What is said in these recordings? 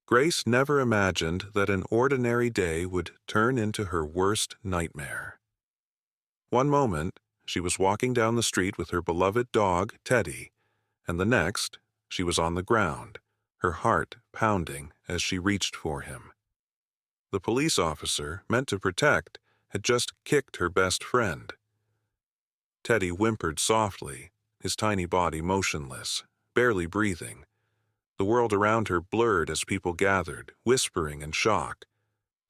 Grace never imagined that an ordinary day would turn into her worst nightmare. One moment, she was walking down the street with her beloved dog, Teddy, and the next, she was on the ground, her heart pounding as she reached for him. The police officer, meant to protect, had just kicked her best friend. Teddy whimpered softly, his tiny body motionless, barely breathing. The world around her blurred as people gathered, whispering in shock.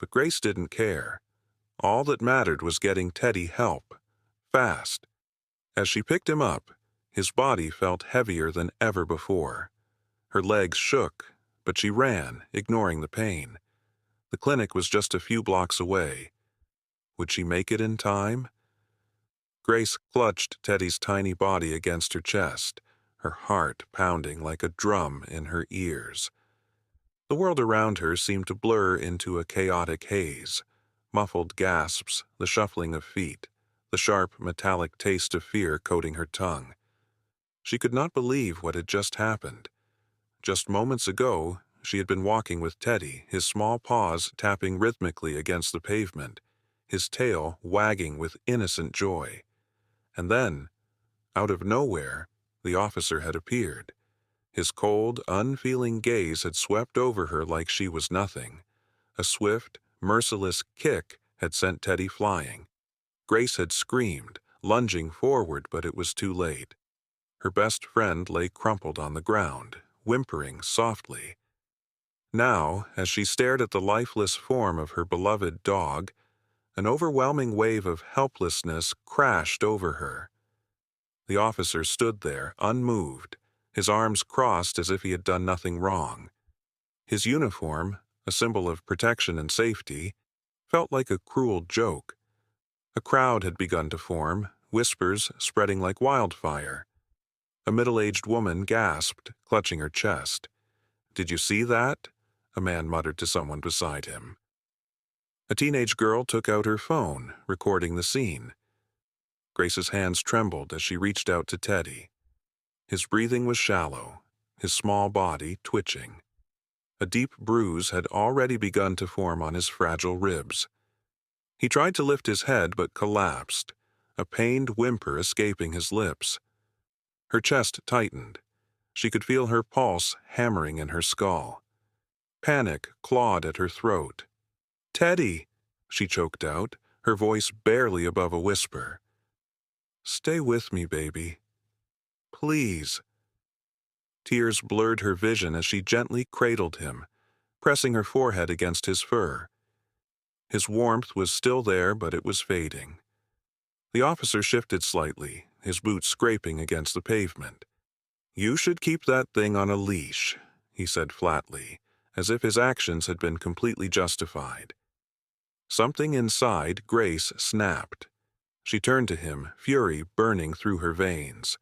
But Grace didn't care. All that mattered was getting Teddy help, fast. As she picked him up, his body felt heavier than ever before. Her legs shook, but she ran, ignoring the pain. The clinic was just a few blocks away. Would she make it in time? Grace clutched Teddy's tiny body against her chest, her heart pounding like a drum in her ears. The world around her seemed to blur into a chaotic haze. Muffled gasps, the shuffling of feet, the sharp metallic taste of fear coating her tongue. She could not believe what had just happened. Just moments ago, she had been walking with Teddy, his small paws tapping rhythmically against the pavement, his tail wagging with innocent joy. And then, out of nowhere, the officer had appeared. His cold, unfeeling gaze had swept over her like she was nothing. A swift, merciless kick had sent Teddy flying. Grace had screamed, lunging forward, but it was too late. Her best friend lay crumpled on the ground, whimpering softly. Now, as she stared at the lifeless form of her beloved dog, an overwhelming wave of helplessness crashed over her. The officer stood there, unmoved, his arms crossed as if he had done nothing wrong. His uniform, a symbol of protection and safety, felt like a cruel joke. A crowd had begun to form, whispers spreading like wildfire. A middle-aged woman gasped, clutching her chest. "Did you see that?" a man muttered to someone beside him. A teenage girl took out her phone, recording the scene. Grace's hands trembled as she reached out to Teddy. His breathing was shallow, his small body twitching. A deep bruise had already begun to form on his fragile ribs. He tried to lift his head but collapsed, a pained whimper escaping his lips. Her chest tightened. She could feel her pulse hammering in her skull. Panic clawed at her throat. "Teddy," she choked out, her voice barely above a whisper. "Stay with me, baby. Please." Tears blurred her vision as she gently cradled him, pressing her forehead against his fur. His warmth was still there, but it was fading. The officer shifted slightly, his boots scraping against the pavement. "You should keep that thing on a leash," he said flatly, as if his actions had been completely justified. Something inside Grace snapped. She turned to him, fury burning through her veins.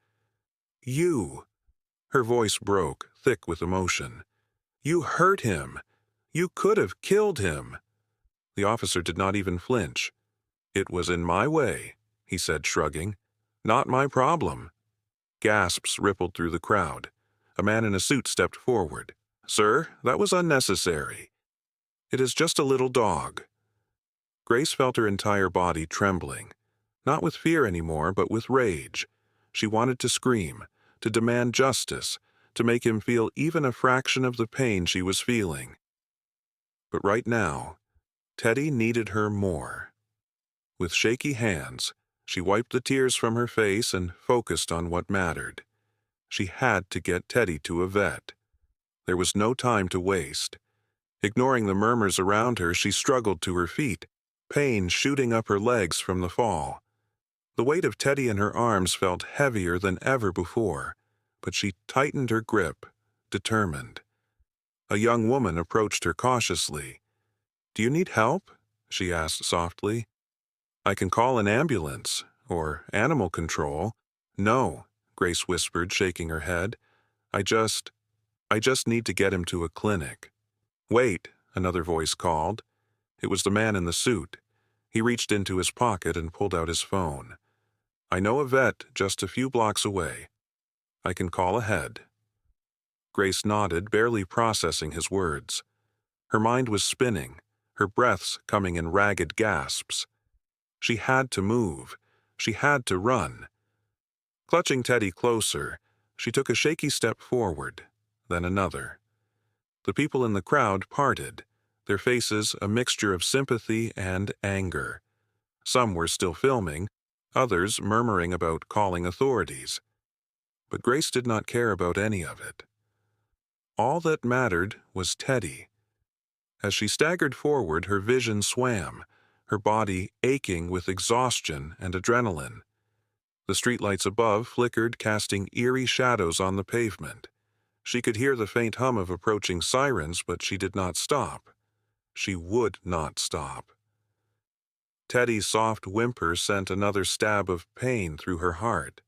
"You!" Her voice broke, thick with emotion. "You hurt him! You could have killed him!" The officer did not even flinch. "It was in my way," he said, shrugging. "Not my problem." Gasps rippled through the crowd. A man in a suit stepped forward. "Sir, that was unnecessary. It is just a little dog." Grace felt her entire body trembling, not with fear anymore, but with rage. She wanted to scream, to demand justice, to make him feel even a fraction of the pain she was feeling. But right now, Teddy needed her more. With shaky hands, she wiped the tears from her face and focused on what mattered. She had to get Teddy to a vet. There was no time to waste. Ignoring the murmurs around her, she struggled to her feet, pain shooting up her legs from the fall. The weight of Teddy in her arms felt heavier than ever before, but she tightened her grip, determined. A young woman approached her cautiously. "Do you need help?" she asked softly. "I can call an ambulance, or animal control." "No," Grace whispered, shaking her head. I just need to get him to a clinic." "Wait," another voice called. It was the man in the suit. He reached into his pocket and pulled out his phone. "I know a vet just a few blocks away. I can call ahead." Grace nodded, barely processing his words. Her mind was spinning, her breaths coming in ragged gasps. She had to move. She had to run. Clutching Teddy closer, she took a shaky step forward, then another. The people in the crowd parted, their faces a mixture of sympathy and anger. Some were still filming, others murmuring about calling authorities. But Grace did not care about any of it. All that mattered was Teddy. As she staggered forward, her vision swam, her body aching with exhaustion and adrenaline. The streetlights above flickered, casting eerie shadows on the pavement. She could hear the faint hum of approaching sirens, but she did not stop. She would not stop. Teddy's soft whimper sent another stab of pain through her heart.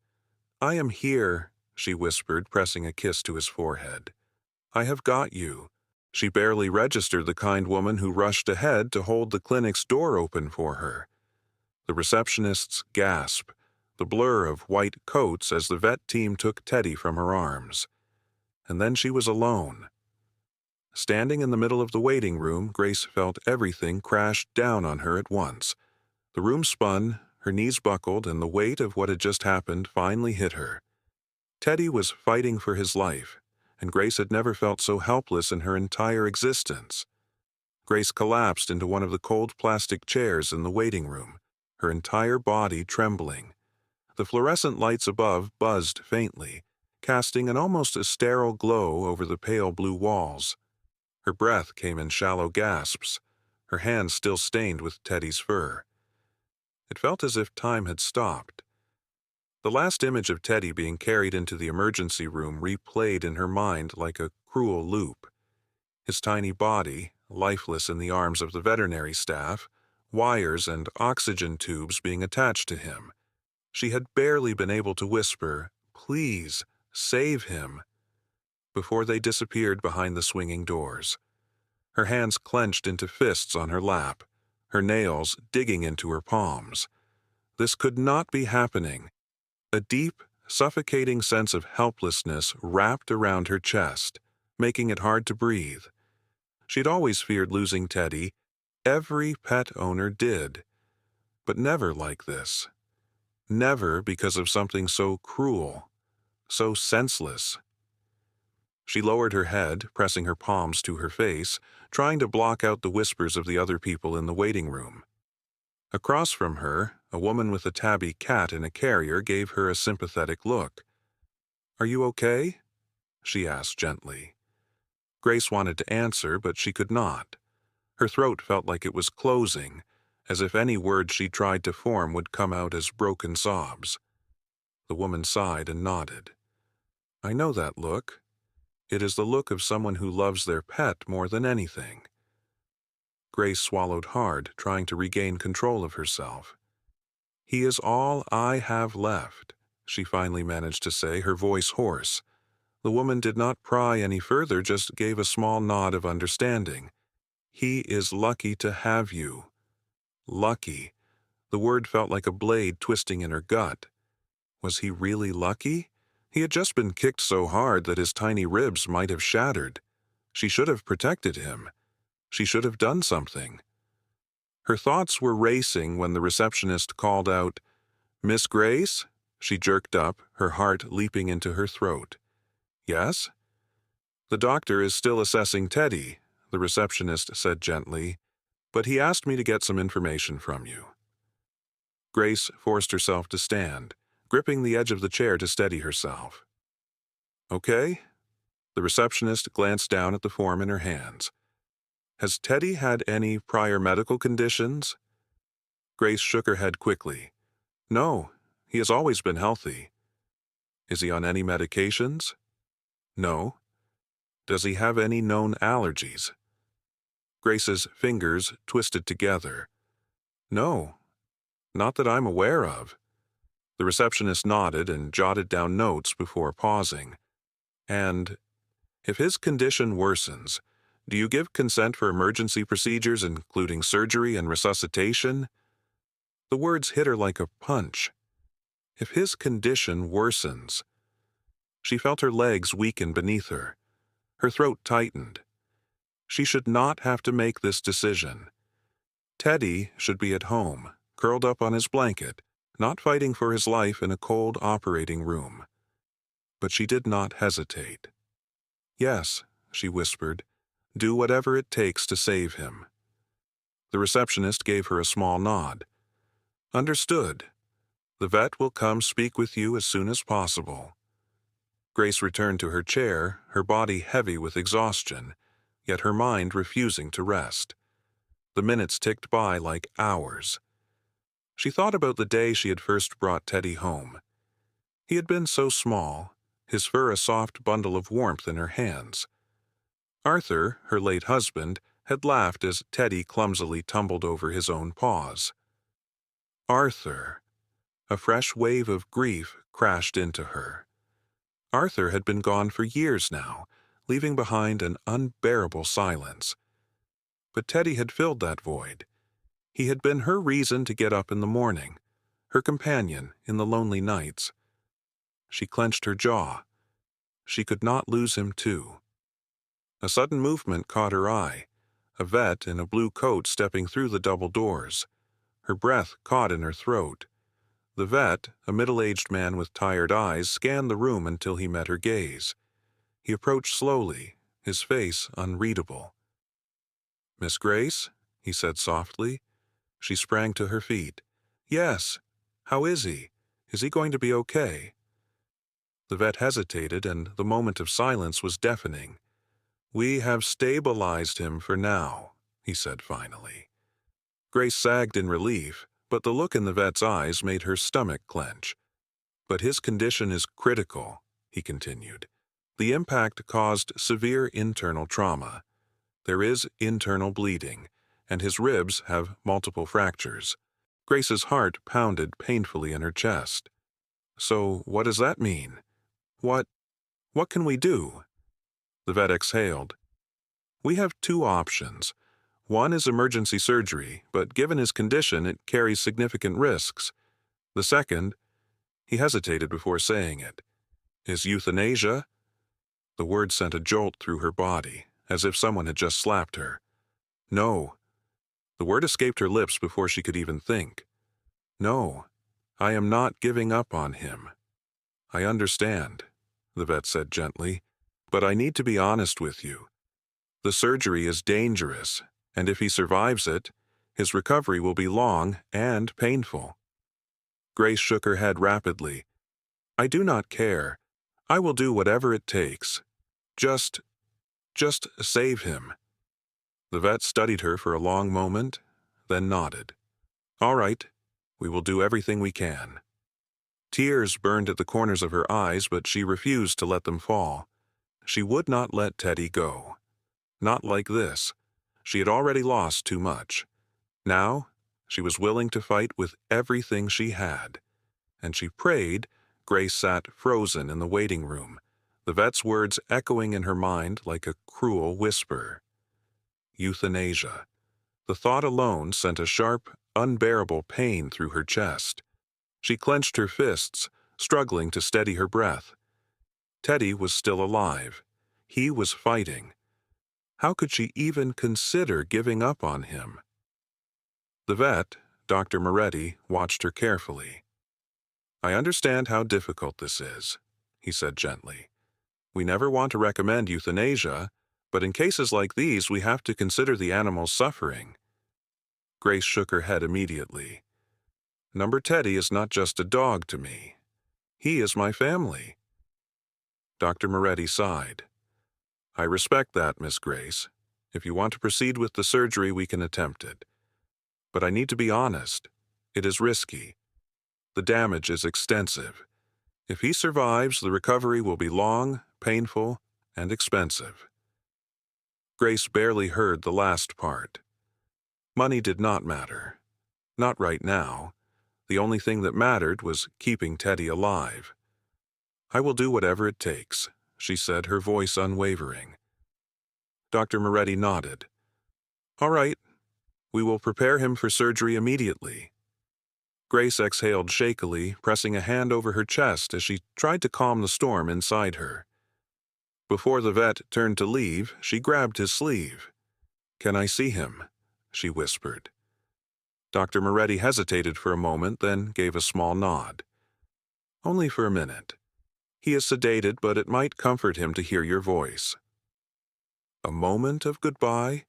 "I am here," she whispered, pressing a kiss to his forehead. "I have got you." She barely registered the kind woman who rushed ahead to hold the clinic's door open for her. The receptionist's gasp, the blur of white coats as the vet team took Teddy from her arms. And then she was alone. Standing in the middle of the waiting room, Grace felt everything crash down on her at once. The room spun, her knees buckled, and the weight of what had just happened finally hit her. Teddy was fighting for his life, and Grace had never felt so helpless in her entire existence. Grace collapsed into one of the cold plastic chairs in the waiting room, her entire body trembling. The fluorescent lights above buzzed faintly, casting an almost sterile glow over the pale blue walls. Her breath came in shallow gasps, her hands still stained with Teddy's fur. It felt as if time had stopped. The last image of Teddy being carried into the emergency room replayed in her mind like a cruel loop. His tiny body, lifeless in the arms of the veterinary staff, wires and oxygen tubes being attached to him. She had barely been able to whisper, "Please, save him," before they disappeared behind the swinging doors. Her hands clenched into fists on her lap, her nails digging into her palms. This could not be happening. A deep, suffocating sense of helplessness wrapped around her chest, making it hard to breathe. She'd always feared losing Teddy. Every pet owner did. But never like this. Never because of something so cruel, so senseless. She lowered her head, pressing her palms to her face, trying to block out the whispers of the other people in the waiting room. Across from her, a woman with a tabby cat in a carrier gave her a sympathetic look. "Are you okay?" she asked gently. Grace wanted to answer, but she could not. Her throat felt like it was closing, as if any word she tried to form would come out as broken sobs. The woman sighed and nodded. "I know that look. It is the look of someone who loves their pet more than anything." Grace swallowed hard, trying to regain control of herself. "He is all I have left," she finally managed to say, her voice hoarse. The woman did not pry any further, just gave a small nod of understanding. "He is lucky to have you." Lucky. The word felt like a blade twisting in her gut. Was he really lucky? He had just been kicked so hard that his tiny ribs might have shattered. She should have protected him. She should have done something. Her thoughts were racing when the receptionist called out, "Miss Grace?" She jerked up, her heart leaping into her throat. "Yes?" "The doctor is still assessing Teddy," the receptionist said gently, "but he asked me to get some information from you." Grace forced herself to stand, gripping the edge of the chair to steady herself. "Okay?" The receptionist glanced down at the form in her hands. "Has Teddy had any prior medical conditions?" Grace shook her head quickly. "No, he has always been healthy." "Is he on any medications?" "No." "Does he have any known allergies?" Grace's fingers twisted together. "No, not that I'm aware of." The receptionist nodded and jotted down notes before pausing. "And if his condition worsens, do you give consent for emergency procedures, including surgery and resuscitation?" The words hit her like a punch. If his condition worsens. She felt her legs weaken beneath her. Her throat tightened. She should not have to make this decision. Teddy should be at home, curled up on his blanket, not fighting for his life in a cold operating room. But she did not hesitate. "Yes," she whispered, "do whatever it takes to save him." The receptionist gave her a small nod. "Understood. The vet will come speak with you as soon as possible." Grace returned to her chair, her body heavy with exhaustion, yet her mind refusing to rest. The minutes ticked by like hours. She thought about the day she had first brought Teddy home. He had been so small, his fur a soft bundle of warmth in her hands. Arthur, her late husband, had laughed as Teddy clumsily tumbled over his own paws. Arthur. A fresh wave of grief crashed into her. Arthur had been gone for years now, leaving behind an unbearable silence. But Teddy had filled that void. He had been her reason to get up in the morning, her companion in the lonely nights. She clenched her jaw. She could not lose him too. A sudden movement caught her eye, a vet in a blue coat stepping through the double doors. Her breath caught in her throat. The vet, a middle-aged man with tired eyes, scanned the room until he met her gaze. He approached slowly, his face unreadable. "Miss Grace?" he said softly. She sprang to her feet. "Yes. How is he? Is he going to be okay?" The vet hesitated, and the moment of silence was deafening. "We have stabilized him for now," he said finally. Grace sagged in relief, but the look in the vet's eyes made her stomach clench. "But his condition is critical," he continued. "The impact caused severe internal trauma. There is internal bleeding, and his ribs have multiple fractures." Grace's heart pounded painfully in her chest. "So what does that mean? What can we do?" The vet exhaled. "We have two options. One is emergency surgery, but given his condition, it carries significant risks. The second," he hesitated before saying it, "is euthanasia." The word sent a jolt through her body, as if someone had just slapped her. "No." The word escaped her lips before she could even think. "No, I am not giving up on him." "I understand," the vet said gently, "but I need to be honest with you. The surgery is dangerous, and if he survives it, his recovery will be long and painful." Grace shook her head rapidly. "I do not care. I will do whatever it takes. Just save him." The vet studied her for a long moment, then nodded. "All right, we will do everything we can." Tears burned at the corners of her eyes, but she refused to let them fall. She would not let Teddy go. Not like this. She had already lost too much. Now, she was willing to fight with everything she had. And she prayed. Grace sat frozen in the waiting room, the vet's words echoing in her mind like a cruel whisper. Euthanasia. The thought alone sent a sharp, unbearable pain through her chest. She clenched her fists, struggling to steady her breath. Teddy was still alive. He was fighting. How could she even consider giving up on him? The vet, Dr. Moretti, watched her carefully. "I understand how difficult this is," he said gently. "We never want to recommend euthanasia, but in cases like these we have to consider the animal's suffering." Grace shook her head immediately. "Number Teddy is not just a dog to me. He is my family." Dr. Moretti sighed. "I respect that, Miss Grace. If you want to proceed with the surgery, we can attempt it. But I need to be honest. It is risky. The damage is extensive. If he survives, the recovery will be long, painful, and expensive." Grace barely heard the last part. Money did not matter. Not right now. The only thing that mattered was keeping Teddy alive. "I will do whatever it takes," she said, her voice unwavering. Dr. Moretti nodded. "All right. We will prepare him for surgery immediately." Grace exhaled shakily, pressing a hand over her chest as she tried to calm the storm inside her. Before the vet turned to leave, she grabbed his sleeve. "Can I see him?" she whispered. Dr. Moretti hesitated for a moment, then gave a small nod. "Only for a minute. He is sedated, but it might comfort him to hear your voice." A moment of goodbye?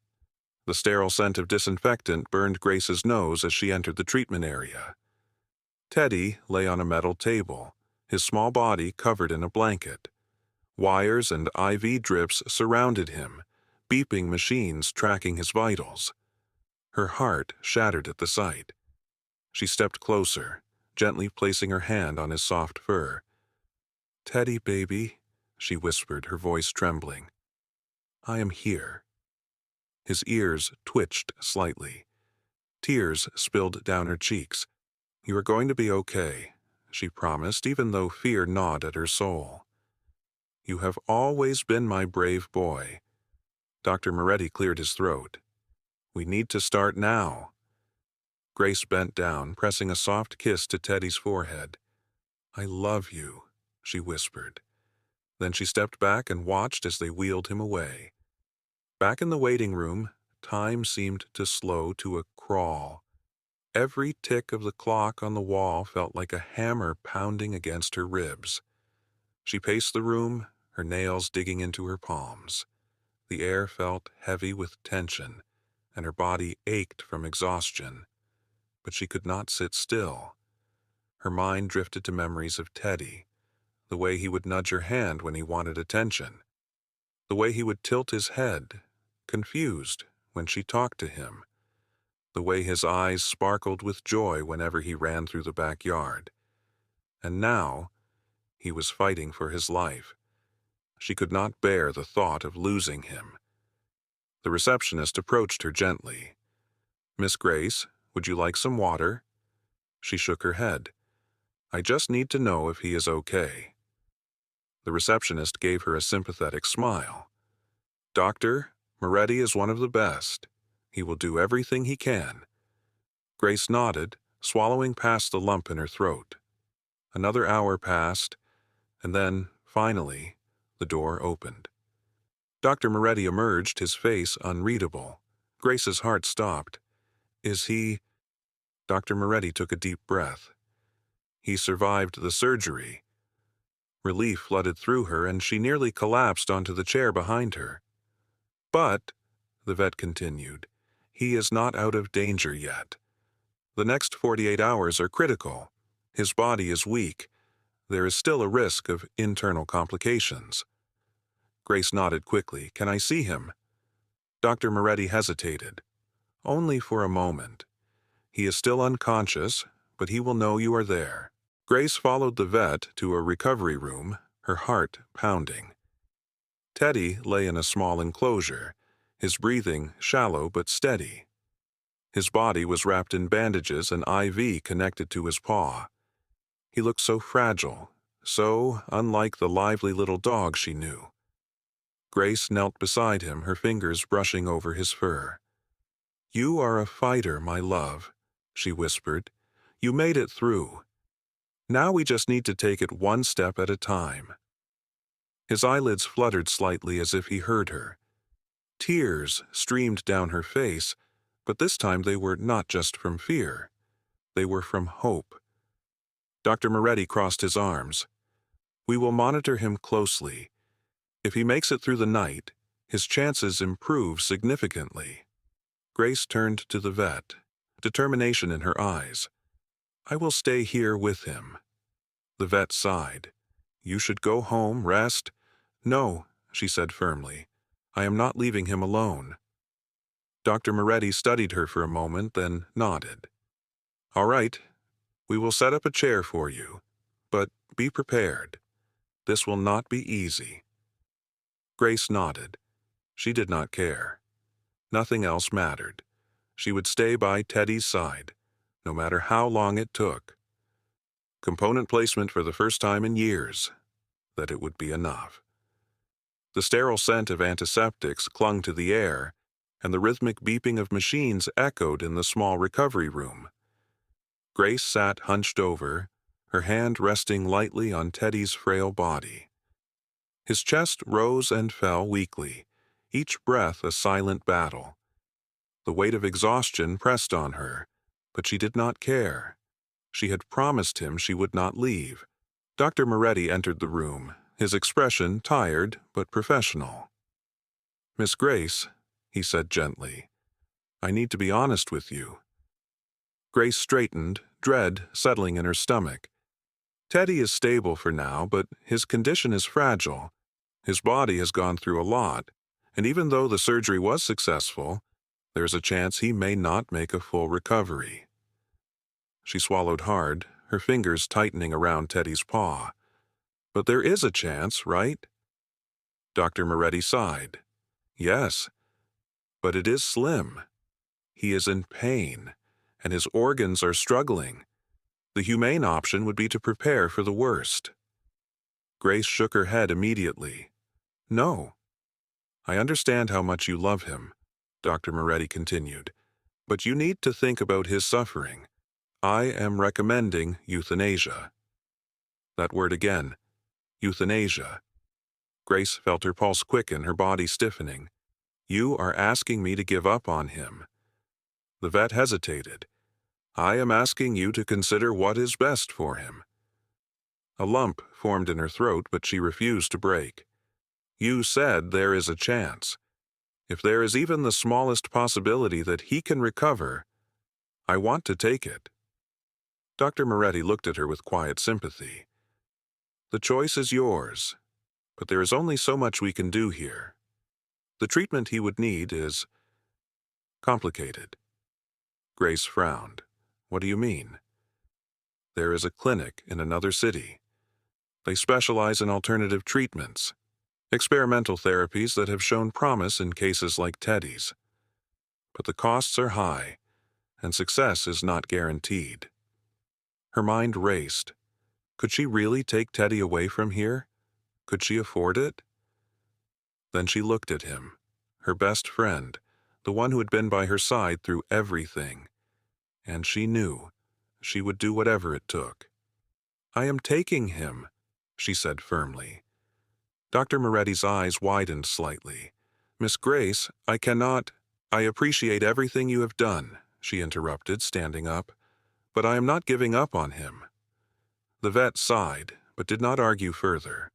The sterile scent of disinfectant burned Grace's nose as she entered the treatment area. Teddy lay on a metal table, his small body covered in a blanket. Wires and IV drips surrounded him, beeping machines tracking his vitals. Her heart shattered at the sight. She stepped closer, gently placing her hand on his soft fur. "Teddy, baby," she whispered, her voice trembling. "I am here." His ears twitched slightly. Tears spilled down her cheeks. "You are going to be okay," she promised, even though fear gnawed at her soul. "You have always been my brave boy." Dr. Moretti cleared his throat. "We need to start now." Grace bent down, pressing a soft kiss to Teddy's forehead. "I love you," she whispered. Then she stepped back and watched as they wheeled him away. Back in the waiting room, time seemed to slow to a crawl. Every tick of the clock on the wall felt like a hammer pounding against her ribs. She paced the room, her nails digging into her palms. The air felt heavy with tension, and her body ached from exhaustion. But she could not sit still. Her mind drifted to memories of Teddy, the way he would nudge her hand when he wanted attention, the way he would tilt his head, confused, when she talked to him, the way his eyes sparkled with joy whenever he ran through the backyard. And now, he was fighting for his life. She could not bear the thought of losing him. The receptionist approached her gently. "Miss Grace, would you like some water?" She shook her head. "I just need to know if he is okay." The receptionist gave her a sympathetic smile. "Dr. Moretti is one of the best. He will do everything he can." Grace nodded, swallowing past the lump in her throat. Another hour passed, and then, finally, the door opened. Dr. Moretti emerged, his face unreadable. Grace's heart stopped. "Is he—" Dr. Moretti took a deep breath. "He survived the surgery." Relief flooded through her, and she nearly collapsed onto the chair behind her. "But," the vet continued, "he is not out of danger yet. The next 48 hours are critical. His body is weak. There is still a risk of internal complications." Grace nodded quickly. "Can I see him?" Dr. Moretti hesitated. "Only for a moment. He is still unconscious, but he will know you are there." Grace followed the vet to a recovery room, her heart pounding. Teddy lay in a small enclosure, his breathing shallow but steady. His body was wrapped in bandages and IV connected to his paw. He looked so fragile, so unlike the lively little dog she knew. Grace knelt beside him, her fingers brushing over his fur. "You are a fighter, my love," she whispered. "You made it through. Now we just need to take it one step at a time." His eyelids fluttered slightly as if he heard her. Tears streamed down her face, but this time they were not just from fear. They were from hope. Dr. Moretti crossed his arms. "We will monitor him closely. If he makes it through the night, his chances improve significantly." Grace turned to the vet, determination in her eyes. "I will stay here with him." The vet sighed. "You should go home, rest." "No," she said firmly. "I am not leaving him alone." Dr. Moretti studied her for a moment, then nodded. "All right, we will set up a chair for you, but be prepared. This will not be easy." Grace nodded. She did not care. Nothing else mattered. She would stay by Teddy's side, no matter how long it took. Component placement for the first time in years, that it would be enough. The sterile scent of antiseptics clung to the air, and the rhythmic beeping of machines echoed in the small recovery room. Grace sat hunched over, her hand resting lightly on Teddy's frail body. His chest rose and fell weakly, each breath a silent battle. The weight of exhaustion pressed on her, but she did not care. She had promised him she would not leave. Dr. Moretti entered the room, his expression tired but professional. "Miss Grace," he said gently, "I need to be honest with you." Grace straightened, dread settling in her stomach. Teddy is stable for now, but his condition is fragile. His body has gone through a lot, and even though the surgery was successful, there's a chance he may not make a full recovery. She swallowed hard, her fingers tightening around Teddy's paw. "But there is a chance, right?" Dr. Moretti sighed. "Yes, but it is slim. He is in pain, and his organs are struggling. The humane option would be to prepare for the worst." Grace shook her head immediately. "No. I understand how much you love him," Dr. Moretti continued, "but you need to think about his suffering. I am recommending euthanasia." That word again, euthanasia. Grace felt her pulse quicken, her body stiffening. "You are asking me to give up on him." The vet hesitated. "I am asking you to consider what is best for him." A lump formed in her throat, but she refused to break. "You said there is a chance. If there is even the smallest possibility that he can recover, I want to take it." Dr. Moretti looked at her with quiet sympathy. "The choice is yours, but there is only so much we can do here. The treatment he would need is complicated." Grace frowned. "What do you mean?" "There is a clinic in another city. They specialize in alternative treatments, experimental therapies that have shown promise in cases like Teddy's. But the costs are high, and success is not guaranteed." Her mind raced. Could she really take Teddy away from here? Could she afford it? Then she looked at him, her best friend, the one who had been by her side through everything. And she knew she would do whatever it took. "I am taking him," she said firmly. Dr. Moretti's eyes widened slightly. "Miss Grace, I cannot—" "I appreciate everything you have done," she interrupted, standing up, "but I am not giving up on him." The vet sighed, but did not argue further.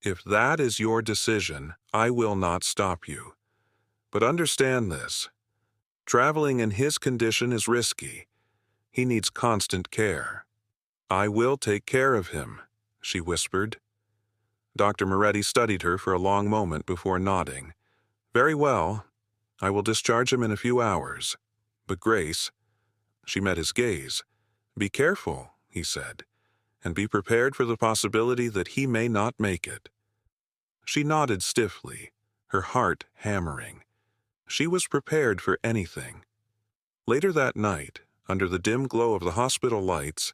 "If that is your decision, I will not stop you. But understand this. Traveling in his condition is risky. He needs constant care." "I will take care of him," she whispered. Dr. Moretti studied her for a long moment before nodding. "Very well. I will discharge him in a few hours. But Grace—" She met his gaze. "Be careful," he said, "and be prepared for the possibility that he may not make it." She nodded stiffly, her heart hammering. She was prepared for anything. Later that night, under the dim glow of the hospital lights,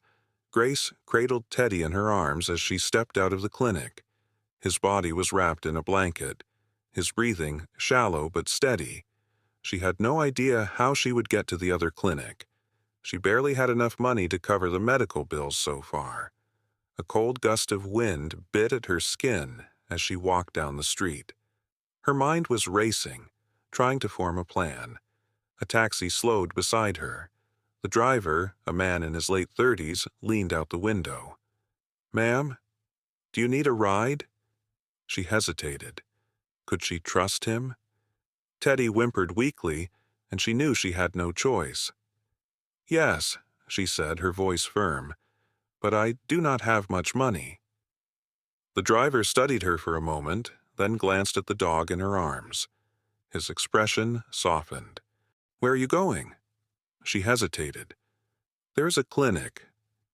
Grace cradled Teddy in her arms as she stepped out of the clinic. His body was wrapped in a blanket, his breathing shallow but steady. She had no idea how she would get to the other clinic. She barely had enough money to cover the medical bills so far. A cold gust of wind bit at her skin as she walked down the street. Her mind was racing, trying to form a plan. A taxi slowed beside her. The driver, a man in his late 30s, leaned out the window. "Ma'am, do you need a ride?" She hesitated. Could she trust him? Teddy whimpered weakly, and she knew she had no choice. "Yes," she said, her voice firm, "but I do not have much money." The driver studied her for a moment, then glanced at the dog in her arms. His expression softened. "Where are you going?" She hesitated. "There is a clinic.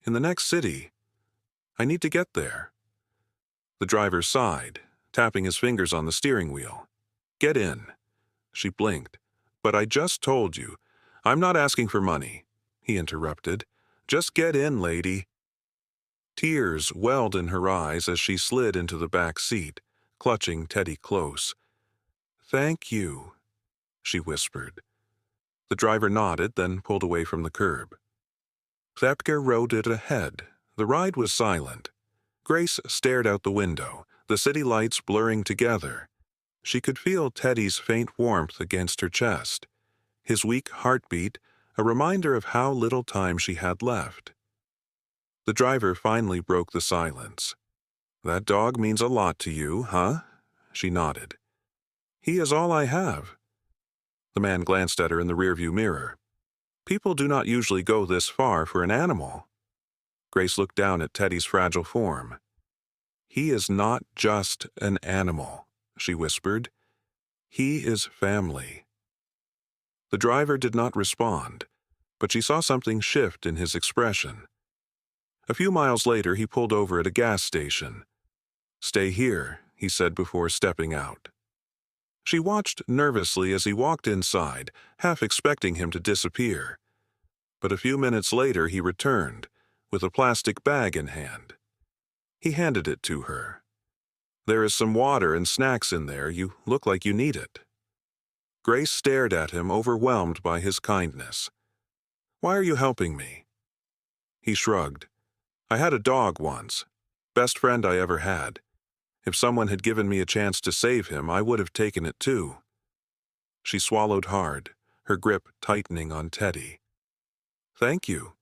In the next city. I need to get there." The driver sighed, tapping his fingers on the steering wheel. "Get in." She blinked. "But I just told you. I'm not asking for money," he interrupted. "Just get in, lady." Tears welled in her eyes as she slid into the back seat, clutching Teddy close. "Thank you," she whispered. The driver nodded, then pulled away from the curb. Thepker rode it ahead. The ride was silent. Grace stared out the window, the city lights blurring together. She could feel Teddy's faint warmth against her chest. his weak heartbeat a reminder of how little time she had left. The driver finally broke the silence. "That dog means a lot to you, huh?" She nodded. "He is all I have." The man glanced at her in the rearview mirror. "People do not usually go this far for an animal." Grace looked down at Teddy's fragile form. "He is not just an animal," she whispered. "He is family." The driver did not respond, but she saw something shift in his expression. A few miles later, he pulled over at a gas station. "Stay here," he said before stepping out. She watched nervously as he walked inside, half expecting him to disappear. But a few minutes later, he returned, with a plastic bag in hand. He handed it to her. "There is some water and snacks in there. You look like you need it." Grace stared at him, overwhelmed by his kindness. "Why are you helping me?" He shrugged. "I had a dog once. Best friend I ever had. If someone had given me a chance to save him, I would have taken it too." She swallowed hard, her grip tightening on Teddy. "Thank you."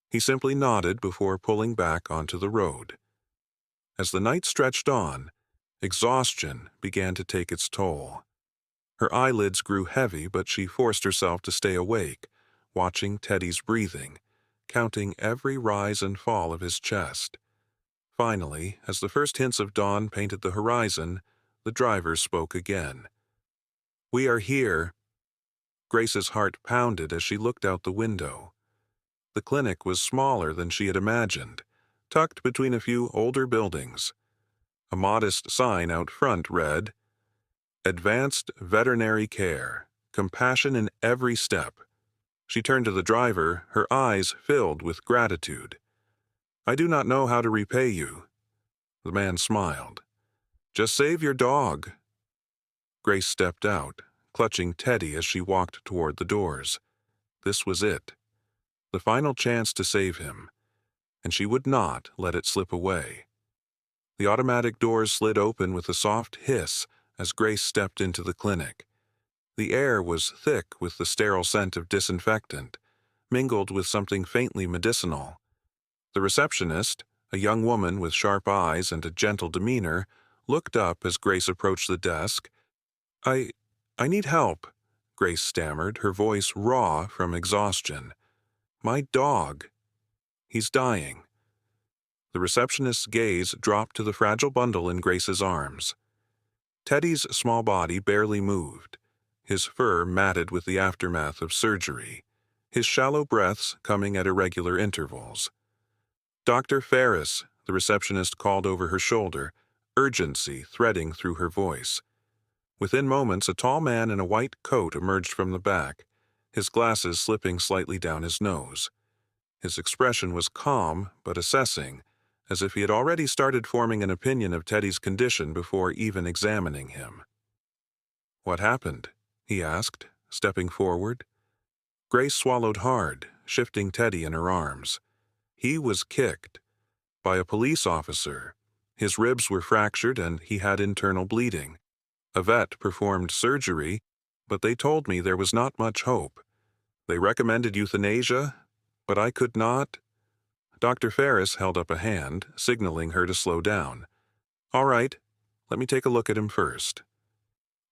He simply nodded before pulling back onto the road. As the night stretched on, exhaustion began to take its toll. Her eyelids grew heavy, but she forced herself to stay awake, watching Teddy's breathing, counting every rise and fall of his chest. Finally, as the first hints of dawn painted the horizon, the driver spoke again. "We are here." Grace's heart pounded as she looked out the window. The clinic was smaller than she had imagined, tucked between a few older buildings. A modest sign out front read, "Advanced Veterinary Care, Compassion in Every Step." She turned to the driver, her eyes filled with gratitude. "I do not know how to repay you." The man smiled. "Just save your dog." Grace stepped out, clutching Teddy as she walked toward the doors. This was it. The final chance to save him, and she would not let it slip away. The automatic doors slid open with a soft hiss as Grace stepped into the clinic. The air was thick with the sterile scent of disinfectant, mingled with something faintly medicinal. The receptionist, a young woman with sharp eyes and a gentle demeanor, looked up as Grace approached the desk. I need help," Grace stammered, her voice raw from exhaustion. "My dog. He's dying." The receptionist's gaze dropped to the fragile bundle in Grace's arms. Teddy's small body barely moved, his fur matted with the aftermath of surgery, his shallow breaths coming at irregular intervals. "Dr. Ferris," the receptionist called over her shoulder, urgency threading through her voice. Within moments, a tall man in a white coat emerged from the back, his glasses slipping slightly down his nose. His expression was calm but assessing, as if he had already started forming an opinion of Teddy's condition before even examining him. "What happened?" he asked, stepping forward. Grace swallowed hard, shifting Teddy in her arms. He was kicked by a police officer. His ribs were fractured and he had internal bleeding. A vet performed surgery, but they told me there was not much hope. They recommended euthanasia, but I could not. Dr. Ferris held up a hand, signaling her to slow down. "All right, let me take a look at him first."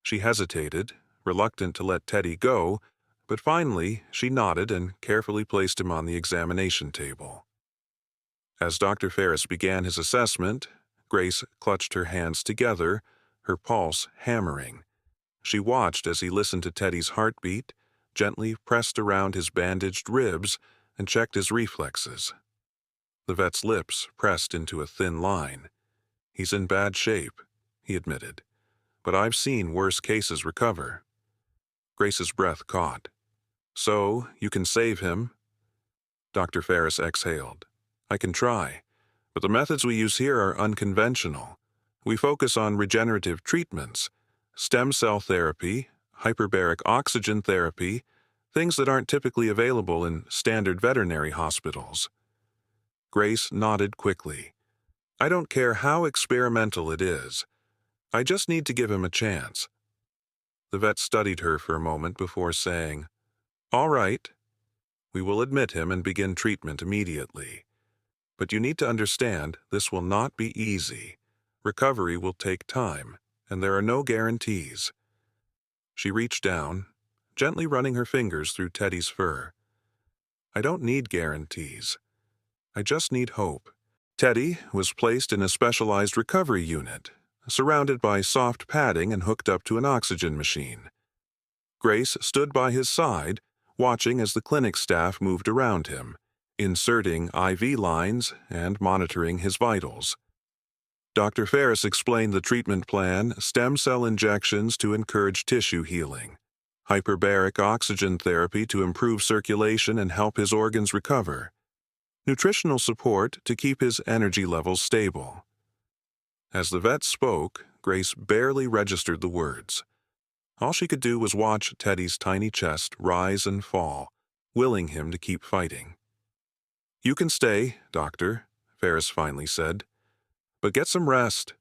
She hesitated, reluctant to let Teddy go, but finally she nodded and carefully placed him on the examination table. As Dr. Ferris began his assessment, Grace clutched her hands together, her pulse hammering. She watched as he listened to Teddy's heartbeat, gently pressed around his bandaged ribs, and checked his reflexes. The vet's lips pressed into a thin line. "He's in bad shape," he admitted, "but I've seen worse cases recover." Grace's breath caught. "So, you can save him?" Dr. Ferris exhaled. "I can try, but the methods we use here are unconventional. We focus on regenerative treatments, stem cell therapy, hyperbaric oxygen therapy, things that aren't typically available in standard veterinary hospitals." Grace nodded quickly. "I don't care how experimental it is. I just need to give him a chance." The vet studied her for a moment before saying, "All right, we will admit him and begin treatment immediately. But you need to understand this will not be easy. Recovery will take time, and there are no guarantees." She reached down, gently running her fingers through Teddy's fur. "I don't need guarantees. I just need hope." Teddy was placed in a specialized recovery unit, surrounded by soft padding and hooked up to an oxygen machine. Grace stood by his side, watching as the clinic staff moved around him, inserting IV lines and monitoring his vitals. Dr. Ferris explained the treatment plan: stem cell injections to encourage tissue healing, hyperbaric oxygen therapy to improve circulation and help his organs recover, nutritional support to keep his energy levels stable. As the vet spoke, Grace barely registered the words. All she could do was watch Teddy's tiny chest rise and fall, willing him to keep fighting. "You can stay, Doctor," Ferris finally said. "But get some rest.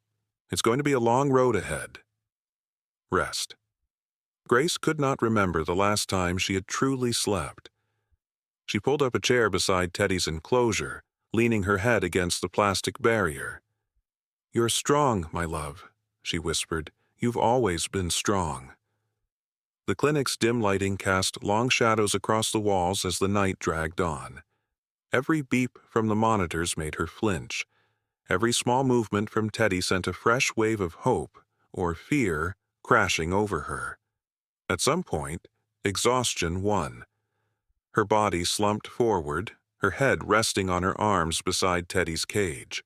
It's going to be a long road ahead." Rest. Grace could not remember the last time she had truly slept. She pulled up a chair beside Teddy's enclosure, leaning her head against the plastic barrier. "You're strong, my love," she whispered. "You've always been strong." The clinic's dim lighting cast long shadows across the walls as the night dragged on. Every beep from the monitors made her flinch. Every small movement from Teddy sent a fresh wave of hope or fear crashing over her. At some point, exhaustion won. Her body slumped forward, her head resting on her arms beside Teddy's cage.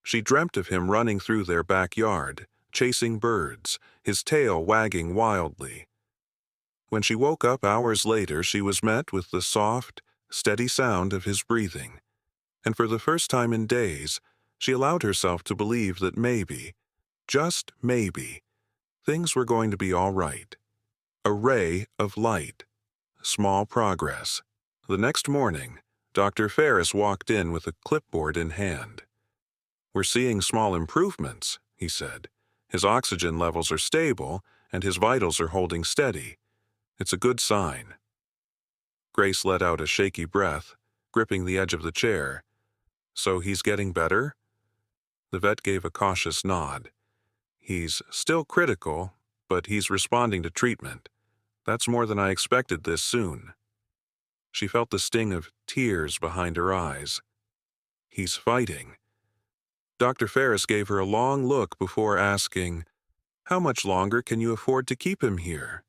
She dreamt of him running through their backyard, chasing birds, his tail wagging wildly. When she woke up hours later, she was met with the soft, steady sound of his breathing. And for the first time in days, she allowed herself to believe that maybe, just maybe, things were going to be all right. A ray of light. Small progress. The next morning, Dr. Ferris walked in with a clipboard in hand. "We're seeing small improvements," he said. "His oxygen levels are stable, and his vitals are holding steady. It's a good sign." Grace let out a shaky breath, gripping the edge of the chair. "So he's getting better?" The vet gave a cautious nod. "He's still critical, but he's responding to treatment. That's more than I expected this soon." She felt the sting of tears behind her eyes. "He's fighting." Dr. Ferris gave her a long look before asking, "How much longer can you afford to keep him here?"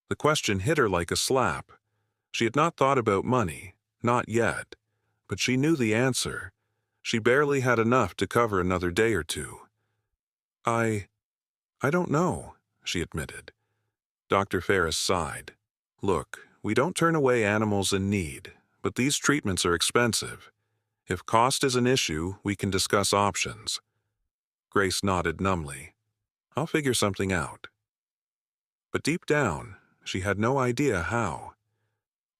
The question hit her like a slap. She had not thought about money, not yet, but she knew the answer. She barely had enough to cover another day or two. I don't know," she admitted. Dr. Ferris sighed. "Look, we don't turn away animals in need, but these treatments are expensive. If cost is an issue, we can discuss options." Grace nodded numbly. "I'll figure something out." But deep down, she had no idea how.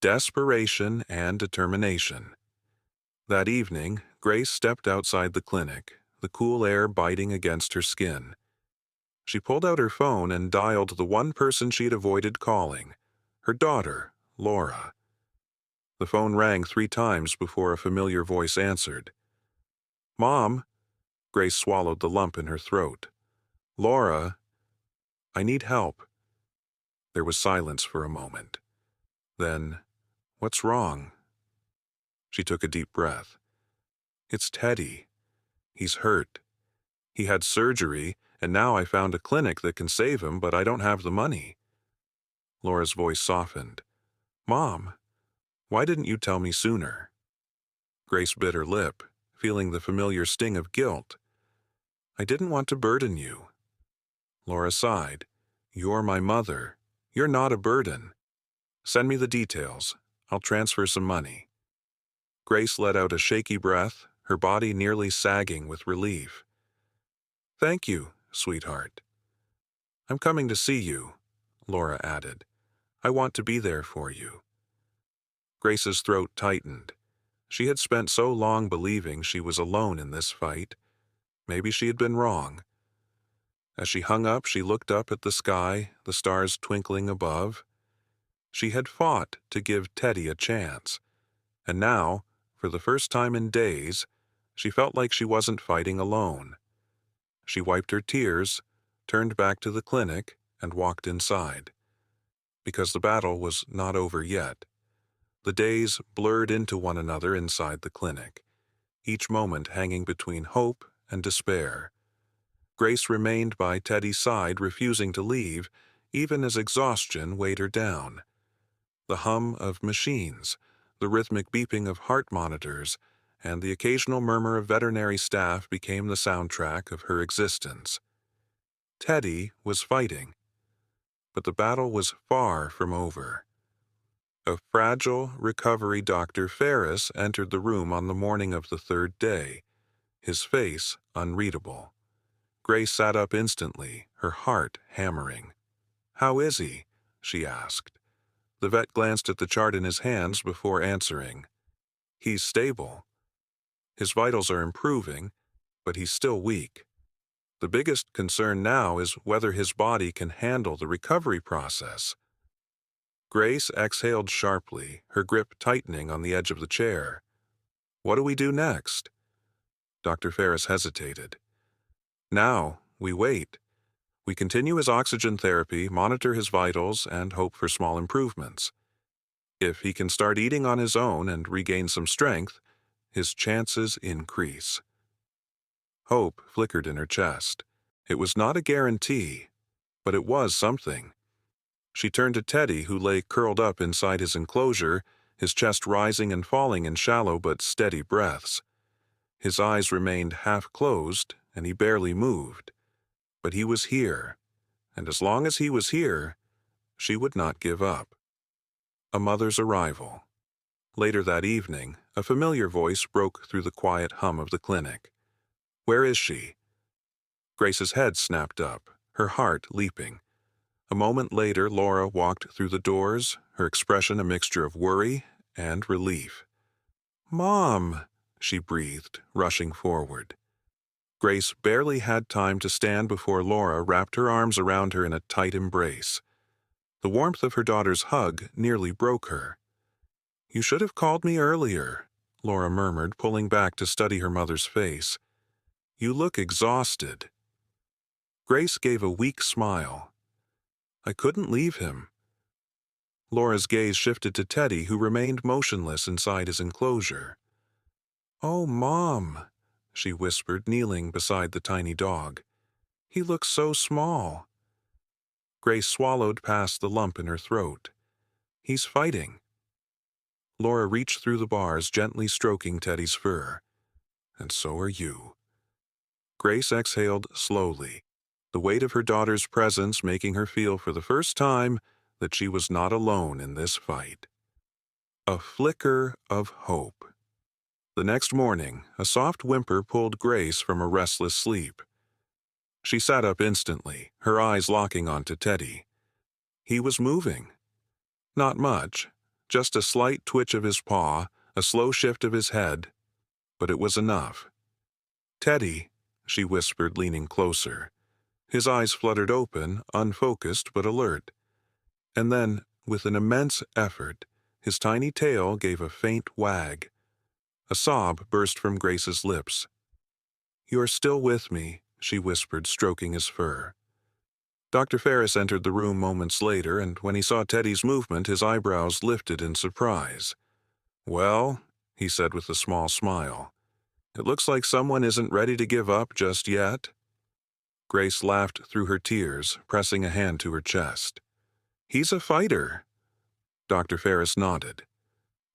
Desperation and determination. That evening, Grace stepped outside the clinic, the cool air biting against her skin. She pulled out her phone and dialed the one person she'd avoided calling, her daughter, Laura. The phone rang 3 times before a familiar voice answered. "Mom," Grace swallowed the lump in her throat. "Laura, I need help." There was silence for a moment. Then, "What's wrong?" She took a deep breath. "It's Teddy. He's hurt. He had surgery, and now I found a clinic that can save him, but I don't have the money." Laura's voice softened. "Mom, why didn't you tell me sooner?" Grace bit her lip, feeling the familiar sting of guilt. "I didn't want to burden you." Laura sighed. "You're my mother. You're not a burden. Send me the details. I'll transfer some money." Grace let out a shaky breath, her body nearly sagging with relief. "Thank you, sweetheart." "I'm coming to see you," Laura added. "I want to be there for you." Grace's throat tightened. She had spent so long believing she was alone in this fight. Maybe she had been wrong. As she hung up, she looked up at the sky, the stars twinkling above. She had fought to give Teddy a chance, and now, for the first time in days, she felt like she wasn't fighting alone. She wiped her tears, turned back to the clinic, and walked inside. Because the battle was not over yet. The days blurred into one another inside the clinic, each moment hanging between hope and despair. Grace remained by Teddy's side, refusing to leave, even as exhaustion weighed her down. The hum of machines, the rhythmic beeping of heart monitors, and the occasional murmur of veterinary staff became the soundtrack of her existence. Teddy was fighting, but the battle was far from over. A fragile recovery Dr. Ferris entered the room on the morning of the third day, his face unreadable. Grace sat up instantly, her heart hammering. "How is he?" she asked. The vet glanced at the chart in his hands before answering. "He's stable. His vitals are improving, but he's still weak. The biggest concern now is whether his body can handle the recovery process." Grace exhaled sharply, her grip tightening on the edge of the chair. "What do we do next?" Dr. Ferris hesitated. "Now, we wait. We continue his oxygen therapy, monitor his vitals, and hope for small improvements. If he can start eating on his own and regain some strength, his chances increase." Hope flickered in her chest. It was not a guarantee, but it was something. She turned to Teddy, who lay curled up inside his enclosure, his chest rising and falling in shallow but steady breaths. His eyes remained half-closed, and he barely moved. But he was here, and as long as he was here, she would not give up. A mother's arrival. Later that evening, a familiar voice broke through the quiet hum of the clinic. "Where is she?" Grace's head snapped up, her heart leaping. A moment later, Laura walked through the doors, her expression a mixture of worry and relief. "Mom," she breathed, rushing forward. Grace barely had time to stand before Laura wrapped her arms around her in a tight embrace. The warmth of her daughter's hug nearly broke her. "You should have called me earlier," Laura murmured, pulling back to study her mother's face. "You look exhausted." Grace gave a weak smile. "I couldn't leave him." Laura's gaze shifted to Teddy, who remained motionless inside his enclosure. "Oh, Mom," she whispered, kneeling beside the tiny dog. "He looks so small." Grace swallowed past the lump in her throat. "He's fighting." Laura reached through the bars, gently stroking Teddy's fur. "And so are you." Grace exhaled slowly, the weight of her daughter's presence making her feel for the first time that she was not alone in this fight. A flicker of hope. The next morning, a soft whimper pulled Grace from a restless sleep. She sat up instantly, her eyes locking onto Teddy. He was moving. Not much, just a slight twitch of his paw, a slow shift of his head, but it was enough. "Teddy," she whispered, leaning closer. His eyes fluttered open, unfocused but alert. And then, with an immense effort, his tiny tail gave a faint wag. A sob burst from Grace's lips. "You're still with me," she whispered, stroking his fur. Dr. Ferris entered the room moments later, and when he saw Teddy's movement, his eyebrows lifted in surprise. "Well," he said with a small smile, "it looks like someone isn't ready to give up just yet." Grace laughed through her tears, pressing a hand to her chest. "He's a fighter." Dr. Ferris nodded.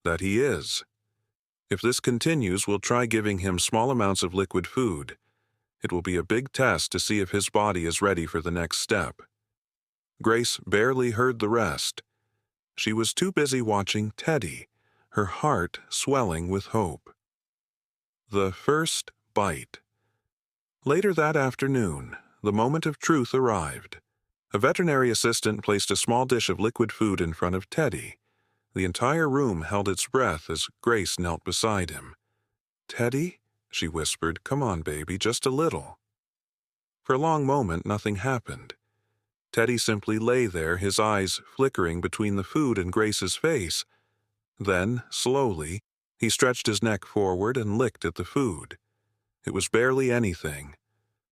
"That he is. If this continues, we'll try giving him small amounts of liquid food. It will be a big test to see if his body is ready for the next step." Grace barely heard the rest. She was too busy watching Teddy, her heart swelling with hope. The first bite. Later that afternoon, the moment of truth arrived. A veterinary assistant placed a small dish of liquid food in front of Teddy. The entire room held its breath as Grace knelt beside him. "Teddy?" she whispered. "Come on, baby, just a little." For a long moment, nothing happened. Teddy simply lay there, his eyes flickering between the food and Grace's face. Then, slowly, he stretched his neck forward and licked at the food. It was barely anything,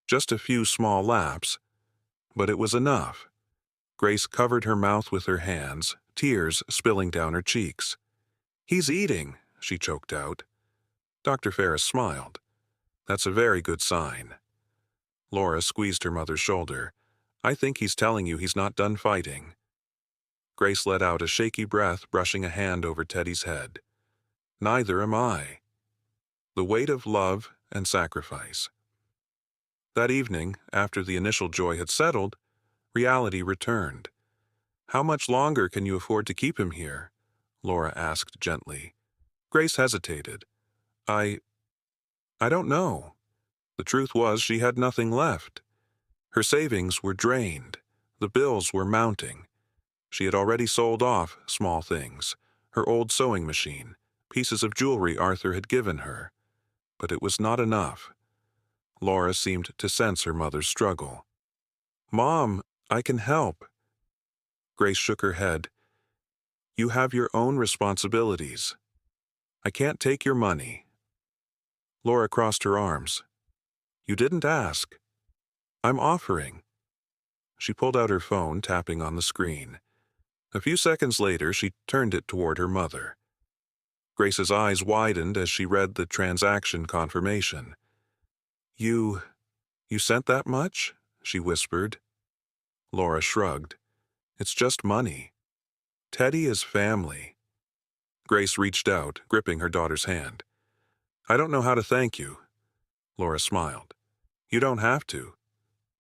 just a few small laps, but it was enough. Grace covered her mouth with her hands, tears spilling down her cheeks. "He's eating," she choked out. Dr. Ferris smiled. "That's a very good sign." Laura squeezed her mother's shoulder. "I think he's telling you he's not done fighting." Grace let out a shaky breath, brushing a hand over Teddy's head. "Neither am I." The weight of love and sacrifice. That evening, after the initial joy had settled, reality returned. "How much longer can you afford to keep him here?" Laura asked gently. Grace hesitated. I don't know." The truth was she had nothing left. Her savings were drained. The bills were mounting. She had already sold off small things, her old sewing machine, pieces of jewelry Arthur had given her. But it was not enough. Laura seemed to sense her mother's struggle. "Mom, I can help." Grace shook her head. "You have your own responsibilities. I can't take your money." Laura crossed her arms. "You didn't ask. I'm offering." She pulled out her phone, tapping on the screen. A few seconds later, she turned it toward her mother. Grace's eyes widened as she read the transaction confirmation. You sent that much?" she whispered. Laura shrugged. "It's just money. Teddy is family." Grace reached out, gripping her daughter's hand. "I don't know how to thank you." Laura smiled. "You don't have to.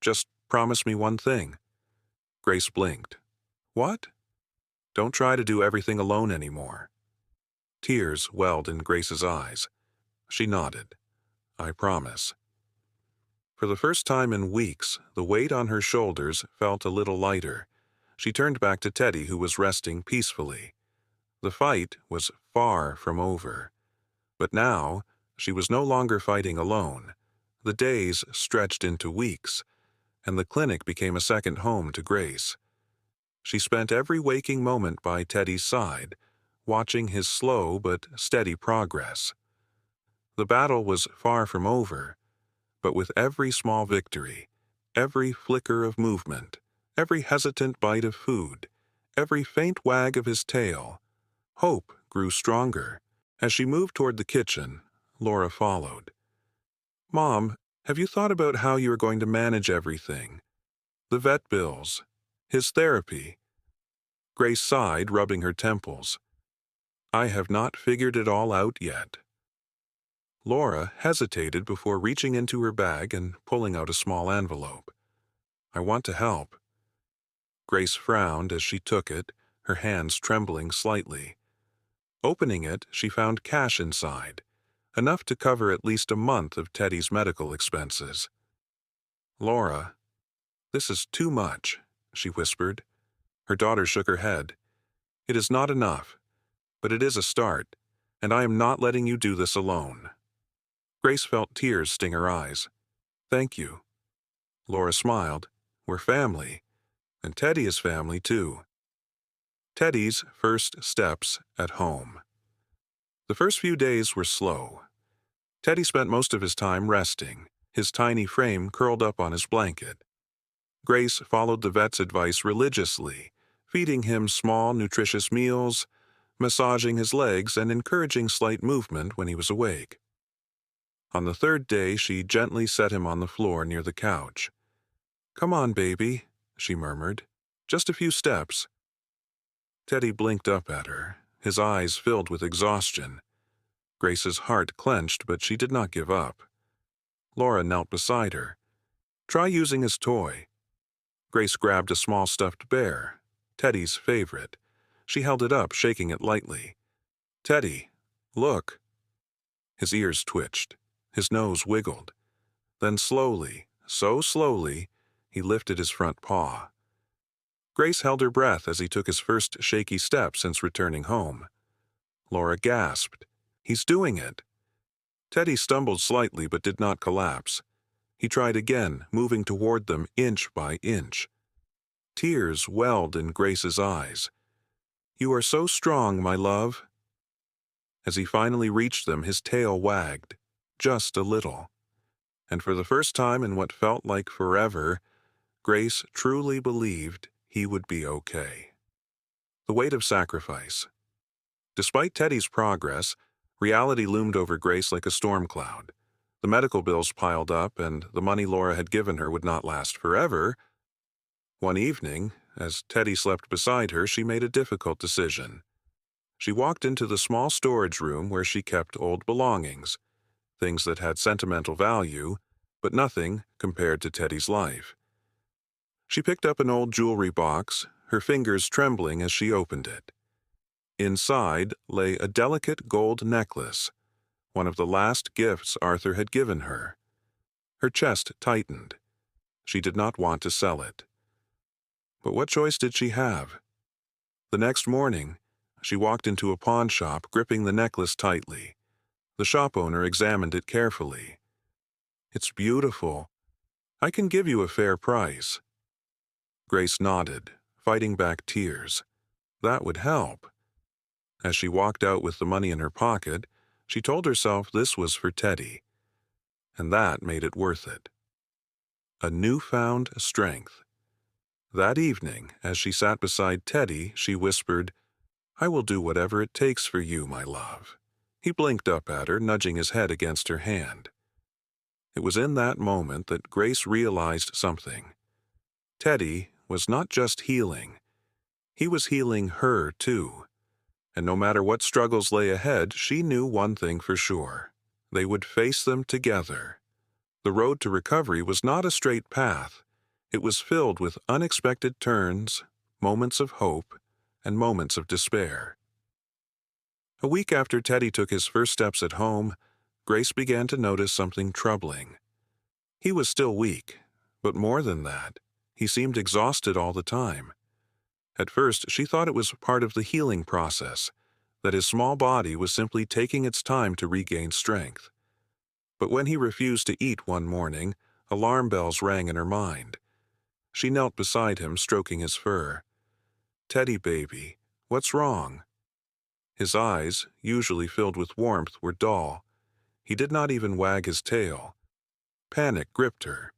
Just promise me one thing." Grace blinked. "What?" "Don't try to do everything alone anymore." Tears welled in Grace's eyes. She nodded. "I promise." For the first time in weeks, the weight on her shoulders felt a little lighter. She turned back to Teddy, who was resting peacefully. The fight was far from over. But now, she was no longer fighting alone. The days stretched into weeks, and the clinic became a second home to Grace. She spent every waking moment by Teddy's side, watching his slow but steady progress. The battle was far from over, but with every small victory, every flicker of movement, every hesitant bite of food, every faint wag of his tail, hope grew stronger. As she moved toward the kitchen, Laura followed. "Mom, have you thought about how you are going to manage everything? The vet bills, his therapy?" Grace sighed, rubbing her temples. "I have not figured it all out yet." Laura hesitated before reaching into her bag and pulling out a small envelope. "I want to help." Grace frowned as she took it, her hands trembling slightly. Opening it, she found cash inside, enough to cover at least a month of Teddy's medical expenses. "Laura, this is too much," she whispered. Her daughter shook her head. "It is not enough, but it is a start, and I am not letting you do this alone." Grace felt tears sting her eyes. "Thank you." Laura smiled. "We're family, and Teddy is family too." Teddy's first steps at home. The first few days were slow. Teddy spent most of his time resting, his tiny frame curled up on his blanket. Grace followed the vet's advice religiously, feeding him small, nutritious meals, massaging his legs, and encouraging slight movement when he was awake. On the third day, she gently set him on the floor near the couch. "Come on, baby," she murmured. "Just a few steps." Teddy blinked up at her, his eyes filled with exhaustion. Grace's heart clenched, but she did not give up. Laura knelt beside her. "Try using his toy." Grace grabbed a small stuffed bear, Teddy's favorite. She held it up, shaking it lightly. "Teddy, look." His ears twitched. His nose wiggled. Then slowly, so slowly, he lifted his front paw. Grace held her breath as he took his first shaky step since returning home. Laura gasped. "He's doing it." Teddy stumbled slightly but did not collapse. He tried again, moving toward them inch by inch. Tears welled in Grace's eyes. "You are so strong, my love." As he finally reached them, his tail wagged, just a little. And for the first time in what felt like forever, Grace truly believed he would be okay. The weight of sacrifice. Despite Teddy's progress, reality loomed over Grace like a storm cloud. The medical bills piled up, and the money Laura had given her would not last forever. One evening, as Teddy slept beside her, she made a difficult decision. She walked into the small storage room where she kept old belongings, things that had sentimental value, but nothing compared to Teddy's life. She picked up an old jewelry box, her fingers trembling as she opened it. Inside lay a delicate gold necklace, one of the last gifts Arthur had given her. Her chest tightened. She did not want to sell it. But what choice did she have? The next morning, she walked into a pawn shop, gripping the necklace tightly. The shop owner examined it carefully. "It's beautiful. I can give you a fair price." Grace nodded, fighting back tears. That would help. As she walked out with the money in her pocket, she told herself this was for Teddy, and that made it worth it. A newfound strength. That evening, as she sat beside Teddy, she whispered, "I will do whatever it takes for you, my love." He blinked up at her, nudging his head against her hand. It was in that moment that Grace realized something. Teddy was not just healing. He was healing her, too. And no matter what struggles lay ahead, she knew one thing for sure. They would face them together. The road to recovery was not a straight path. It was filled with unexpected turns, moments of hope, and moments of despair. A week after Teddy took his first steps at home, Grace began to notice something troubling. He was still weak, but more than that, he seemed exhausted all the time. At first, she thought it was part of the healing process, that his small body was simply taking its time to regain strength. But when he refused to eat one morning, alarm bells rang in her mind. She knelt beside him, stroking his fur. "Teddy, baby, what's wrong?" His eyes, usually filled with warmth, were dull. He did not even wag his tail. Panic gripped her.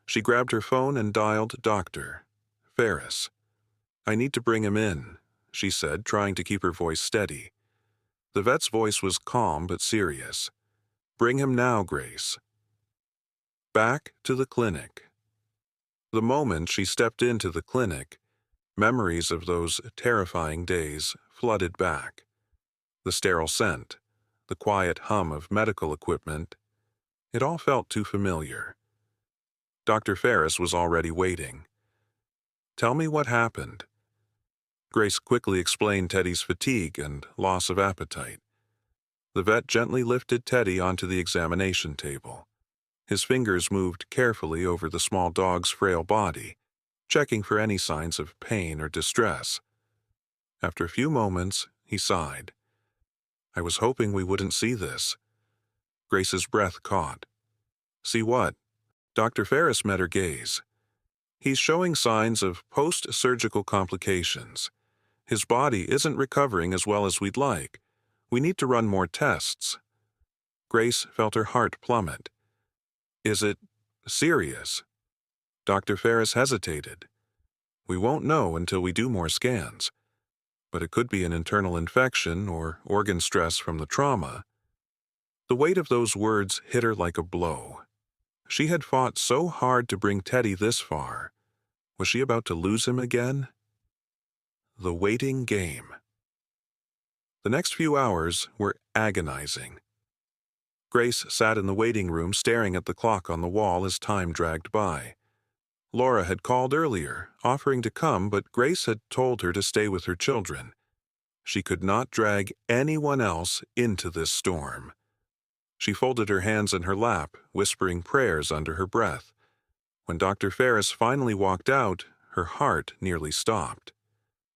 She grabbed her phone and dialed Dr. Ferris. "I need to bring him in," she said, trying to keep her voice steady. The vet's voice was calm but serious. "Bring him now, Grace." Back to the clinic. The moment she stepped into the clinic, memories of those terrifying days flooded back. The sterile scent, the quiet hum of medical equipment, it all felt too familiar. Dr. Ferris was already waiting. "Tell me what happened." Grace quickly explained Teddy's fatigue and loss of appetite. The vet gently lifted Teddy onto the examination table. His fingers moved carefully over the small dog's frail body, checking for any signs of pain or distress. After a few moments, he sighed. "I was hoping we wouldn't see this." Grace's breath caught. "See what?" Dr. Ferris met her gaze. "He's showing signs of post-surgical complications. His body isn't recovering as well as we'd like. We need to run more tests." Grace felt her heart plummet. "Is it serious?" Dr. Ferris hesitated. "We won't know until we do more scans. But it could be an internal infection or organ stress from the trauma." The weight of those words hit her like a blow. She had fought so hard to bring Teddy this far. Was she about to lose him again? The waiting game. The next few hours were agonizing. Grace sat in the waiting room staring at the clock on the wall as time dragged by. Laura had called earlier, offering to come, but Grace had told her to stay with her children. She could not drag anyone else into this storm. She folded her hands in her lap, whispering prayers under her breath. When Dr. Ferris finally walked out, her heart nearly stopped.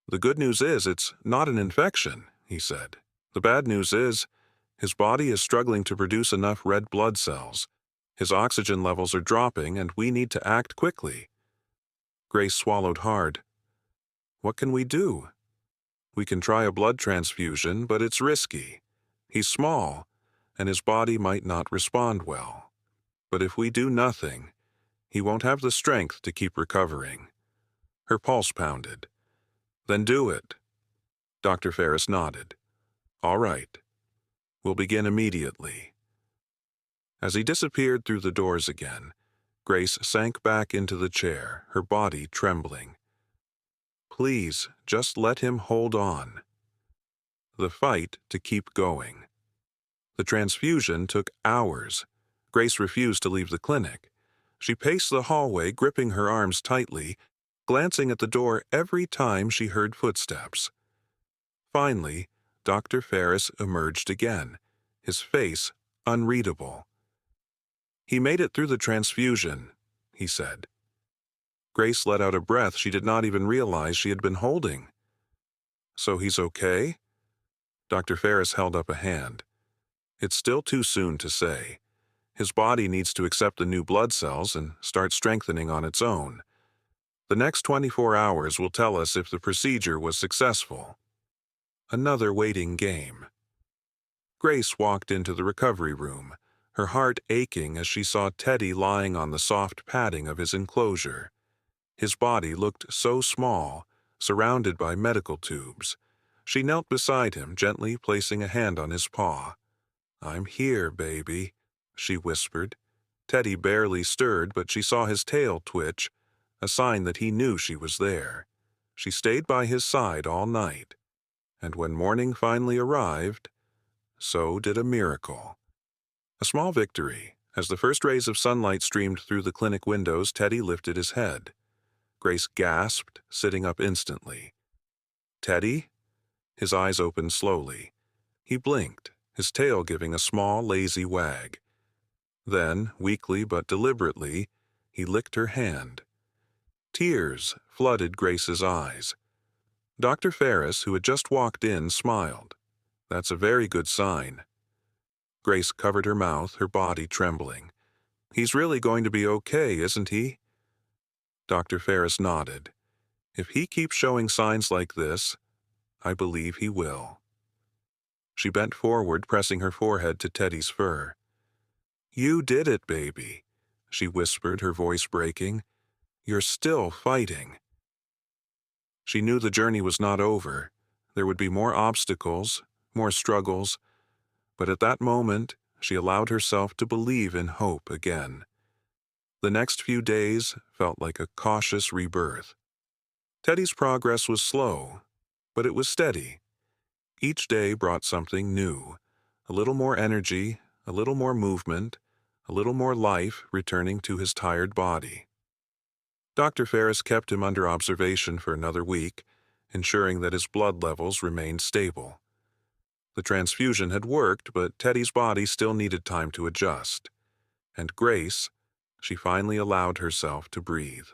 "The good news is it's not an infection," he said. "The bad news is his body is struggling to produce enough red blood cells. His oxygen levels are dropping and we need to act quickly." Grace swallowed hard. "What can we do?" "We can try a blood transfusion, but it's risky. He's small, and his body might not respond well. But if we do nothing, he won't have the strength to keep recovering." Her pulse pounded. "Then do it." Dr. Ferris nodded. "All right. We'll begin immediately." As he disappeared through the doors again, Grace sank back into the chair, her body trembling. Please, just let him hold on. The fight to keep going. The transfusion took hours. Grace refused to leave the clinic. She paced the hallway, gripping her arms tightly, glancing at the door every time she heard footsteps. Finally, Dr. Ferris emerged again, his face unreadable. "He made it through the transfusion," he said. Grace let out a breath she did not even realize she had been holding. "So he's okay?" Dr. Ferris held up a hand. "It's still too soon to say. His body needs to accept the new blood cells and start strengthening on its own. The next 24 hours will tell us if the procedure was successful." Another waiting game. Grace walked into the recovery room, her heart aching as she saw Teddy lying on the soft padding of his enclosure. His body looked so small, surrounded by medical tubes. She knelt beside him, gently placing a hand on his paw. "I'm here, baby," she whispered. Teddy barely stirred, but she saw his tail twitch, a sign that he knew she was there. She stayed by his side all night, and when morning finally arrived, so did a miracle. A small victory. As the first rays of sunlight streamed through the clinic windows, Teddy lifted his head. Grace gasped, sitting up instantly. "Teddy?" His eyes opened slowly. He blinked, his tail giving a small, lazy wag. Then, weakly but deliberately, he licked her hand. Tears flooded Grace's eyes. Dr. Ferris, who had just walked in, smiled. "That's a very good sign." Grace covered her mouth, her body trembling. "He's really going to be okay, isn't he?" Dr. Ferris nodded. "If he keeps showing signs like this, I believe he will." She bent forward, pressing her forehead to Teddy's fur. "You did it, baby," she whispered, her voice breaking. "You're still fighting." She knew the journey was not over. There would be more obstacles, more struggles, but at that moment, she allowed herself to believe in hope again. The next few days felt like a cautious rebirth. Teddy's progress was slow, but it was steady. Each day brought something new, a little more energy, a little more movement, a little more life returning to his tired body. Dr. Ferris kept him under observation for another week, ensuring that his blood levels remained stable. The transfusion had worked, but Teddy's body still needed time to adjust. And Grace, she finally allowed herself to breathe.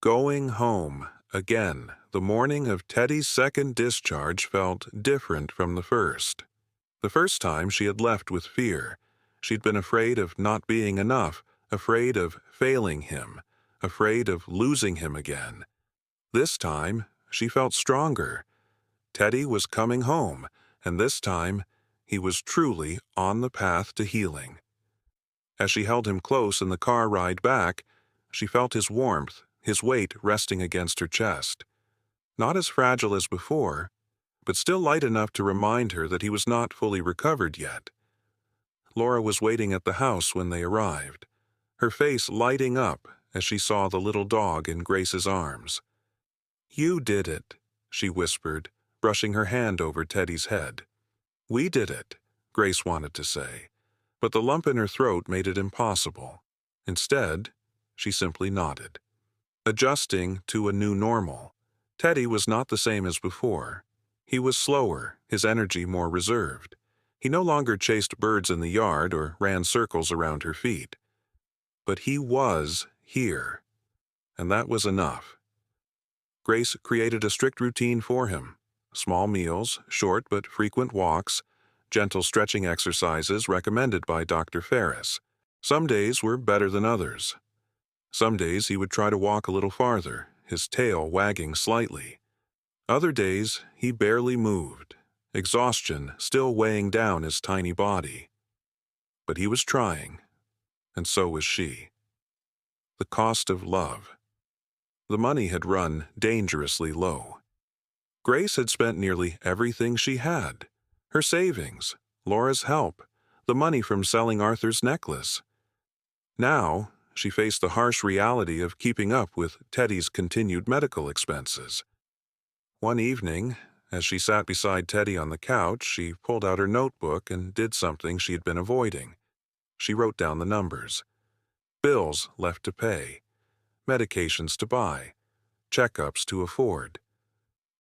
Going home, again, the morning of Teddy's second discharge felt different from the first. The first time she had left with fear. She'd been afraid of not being enough, afraid of failing him, afraid of losing him again. This time, she felt stronger. Teddy was coming home, and this time, he was truly on the path to healing. As she held him close in the car ride back, she felt his warmth, his weight resting against her chest. Not as fragile as before, but still light enough to remind her that he was not fully recovered yet. Laura was waiting at the house when they arrived, her face lighting up as she saw the little dog in Grace's arms. "You did it," she whispered, brushing her hand over Teddy's head. "We did it," Grace wanted to say, but the lump in her throat made it impossible. Instead, she simply nodded. Adjusting to a new normal, Teddy was not the same as before. He was slower, his energy more reserved. He no longer chased birds in the yard or ran circles around her feet. But he was here, and that was enough. Grace created a strict routine for him. Small meals, short but frequent walks, gentle stretching exercises recommended by Dr. Ferris. Some days were better than others. Some days he would try to walk a little farther, his tail wagging slightly. Other days he barely moved, exhaustion still weighing down his tiny body. But he was trying, and so was she. The cost of love. The money had run dangerously low. Grace had spent nearly everything she had. Her savings, Laura's help, the money from selling Arthur's necklace. Now, she faced the harsh reality of keeping up with Teddy's continued medical expenses. One evening, as she sat beside Teddy on the couch, she pulled out her notebook and did something she had been avoiding. She wrote down the numbers. Bills left to pay, medications to buy, checkups to afford.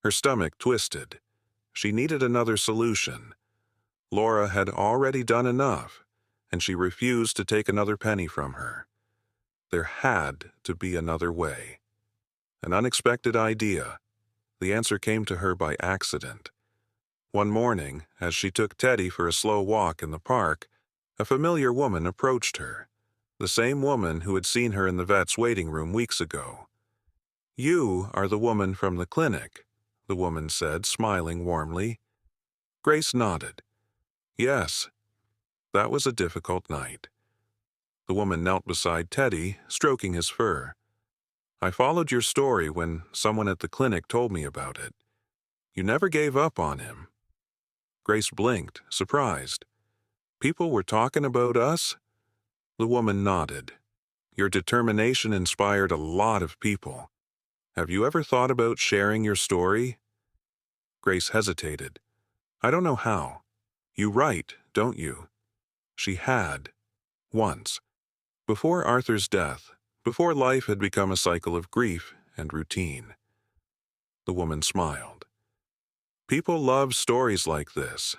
Her stomach twisted. She needed another solution. Laura had already done enough, and she refused to take another penny from her. There had to be another way. An unexpected idea. The answer came to her by accident. One morning, as she took Teddy for a slow walk in the park, a familiar woman approached her, the same woman who had seen her in the vet's waiting room weeks ago. "You are the woman from the clinic," the woman said, smiling warmly. Grace nodded. Yes, that was a difficult night. The woman knelt beside Teddy, stroking his fur. "I followed your story when someone at the clinic told me about it. You never gave up on him." Grace blinked, surprised. "People were talking about us?" The woman nodded. "Your determination inspired a lot of people. Have you ever thought about sharing your story?" Grace hesitated. "I don't know how. You write, don't you?" She had. Once. Before Arthur's death, before life had become a cycle of grief and routine. The woman smiled. "People love stories like this.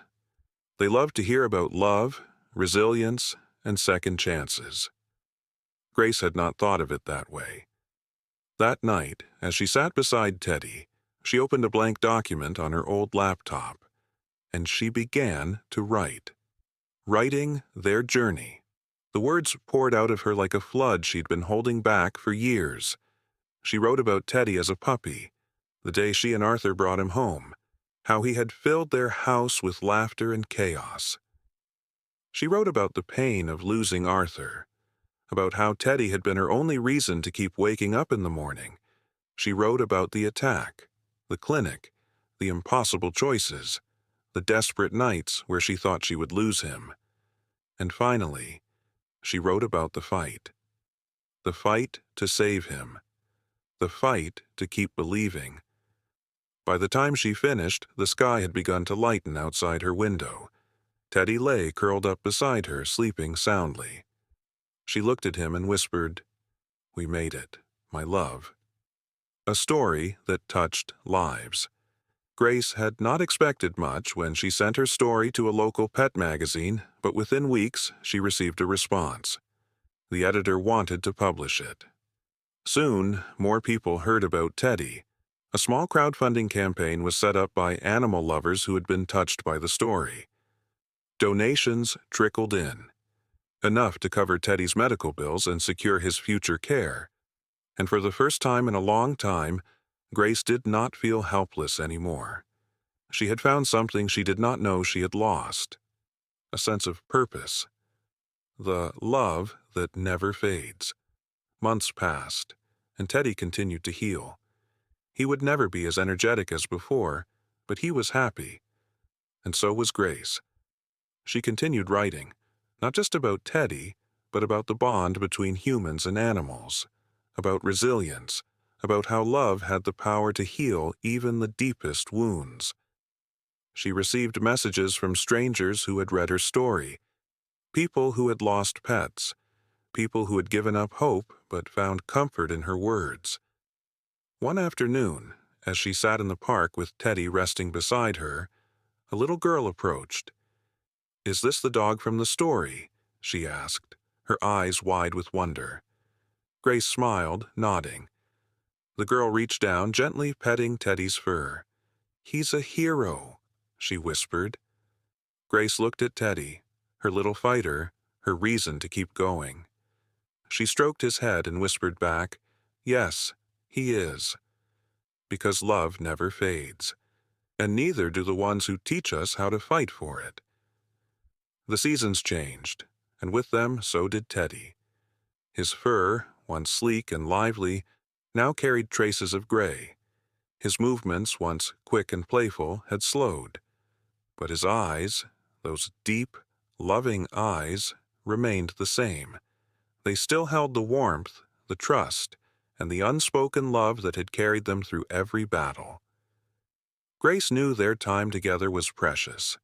They love to hear about love, resilience, and second chances." Grace had not thought of it that way. That night, as she sat beside Teddy, she opened a blank document on her old laptop, and she began to write. Writing their journey. The words poured out of her like a flood she'd been holding back for years. She wrote about Teddy as a puppy, the day she and Arthur brought him home, how he had filled their house with laughter and chaos. She wrote about the pain of losing Arthur, about how Teddy had been her only reason to keep waking up in the morning. She wrote about the attack, the clinic, the impossible choices, the desperate nights where she thought she would lose him. And finally, she wrote about the fight to save him, the fight to keep believing. By the time she finished, the sky had begun to lighten outside her window. Teddy lay curled up beside her, sleeping soundly. She looked at him and whispered, "We made it, my love." A story that touched lives. Grace had not expected much when she sent her story to a local pet magazine, but within weeks she received a response. The editor wanted to publish it. Soon, more people heard about Teddy. A small crowdfunding campaign was set up by animal lovers who had been touched by the story. Donations trickled in, enough to cover Teddy's medical bills and secure his future care. And for the first time in a long time, Grace did not feel helpless anymore. She had found something she did not know she had lost. A sense of purpose. The love that never fades. Months passed, and Teddy continued to heal. He would never be as energetic as before, but he was happy. And so was Grace. She continued writing, not just about Teddy, but about the bond between humans and animals, about resilience, about how love had the power to heal even the deepest wounds. She received messages from strangers who had read her story, people who had lost pets, people who had given up hope but found comfort in her words. One afternoon, as she sat in the park with Teddy resting beside her, a little girl approached. "Is this the dog from the story?" she asked, her eyes wide with wonder. Grace smiled, nodding. The girl reached down, gently petting Teddy's fur. "He's a hero," she whispered. Grace looked at Teddy, her little fighter, her reason to keep going. She stroked his head and whispered back, "Yes, he is." Because love never fades, and neither do the ones who teach us how to fight for it. The seasons changed, and with them so did Teddy. His fur, once sleek and lively, now carried traces of gray. His movements, once quick and playful, had slowed. But his eyes, those deep, loving eyes, remained the same. They still held the warmth, the trust, and the unspoken love that had carried them through every battle. Grace knew their time together was precious.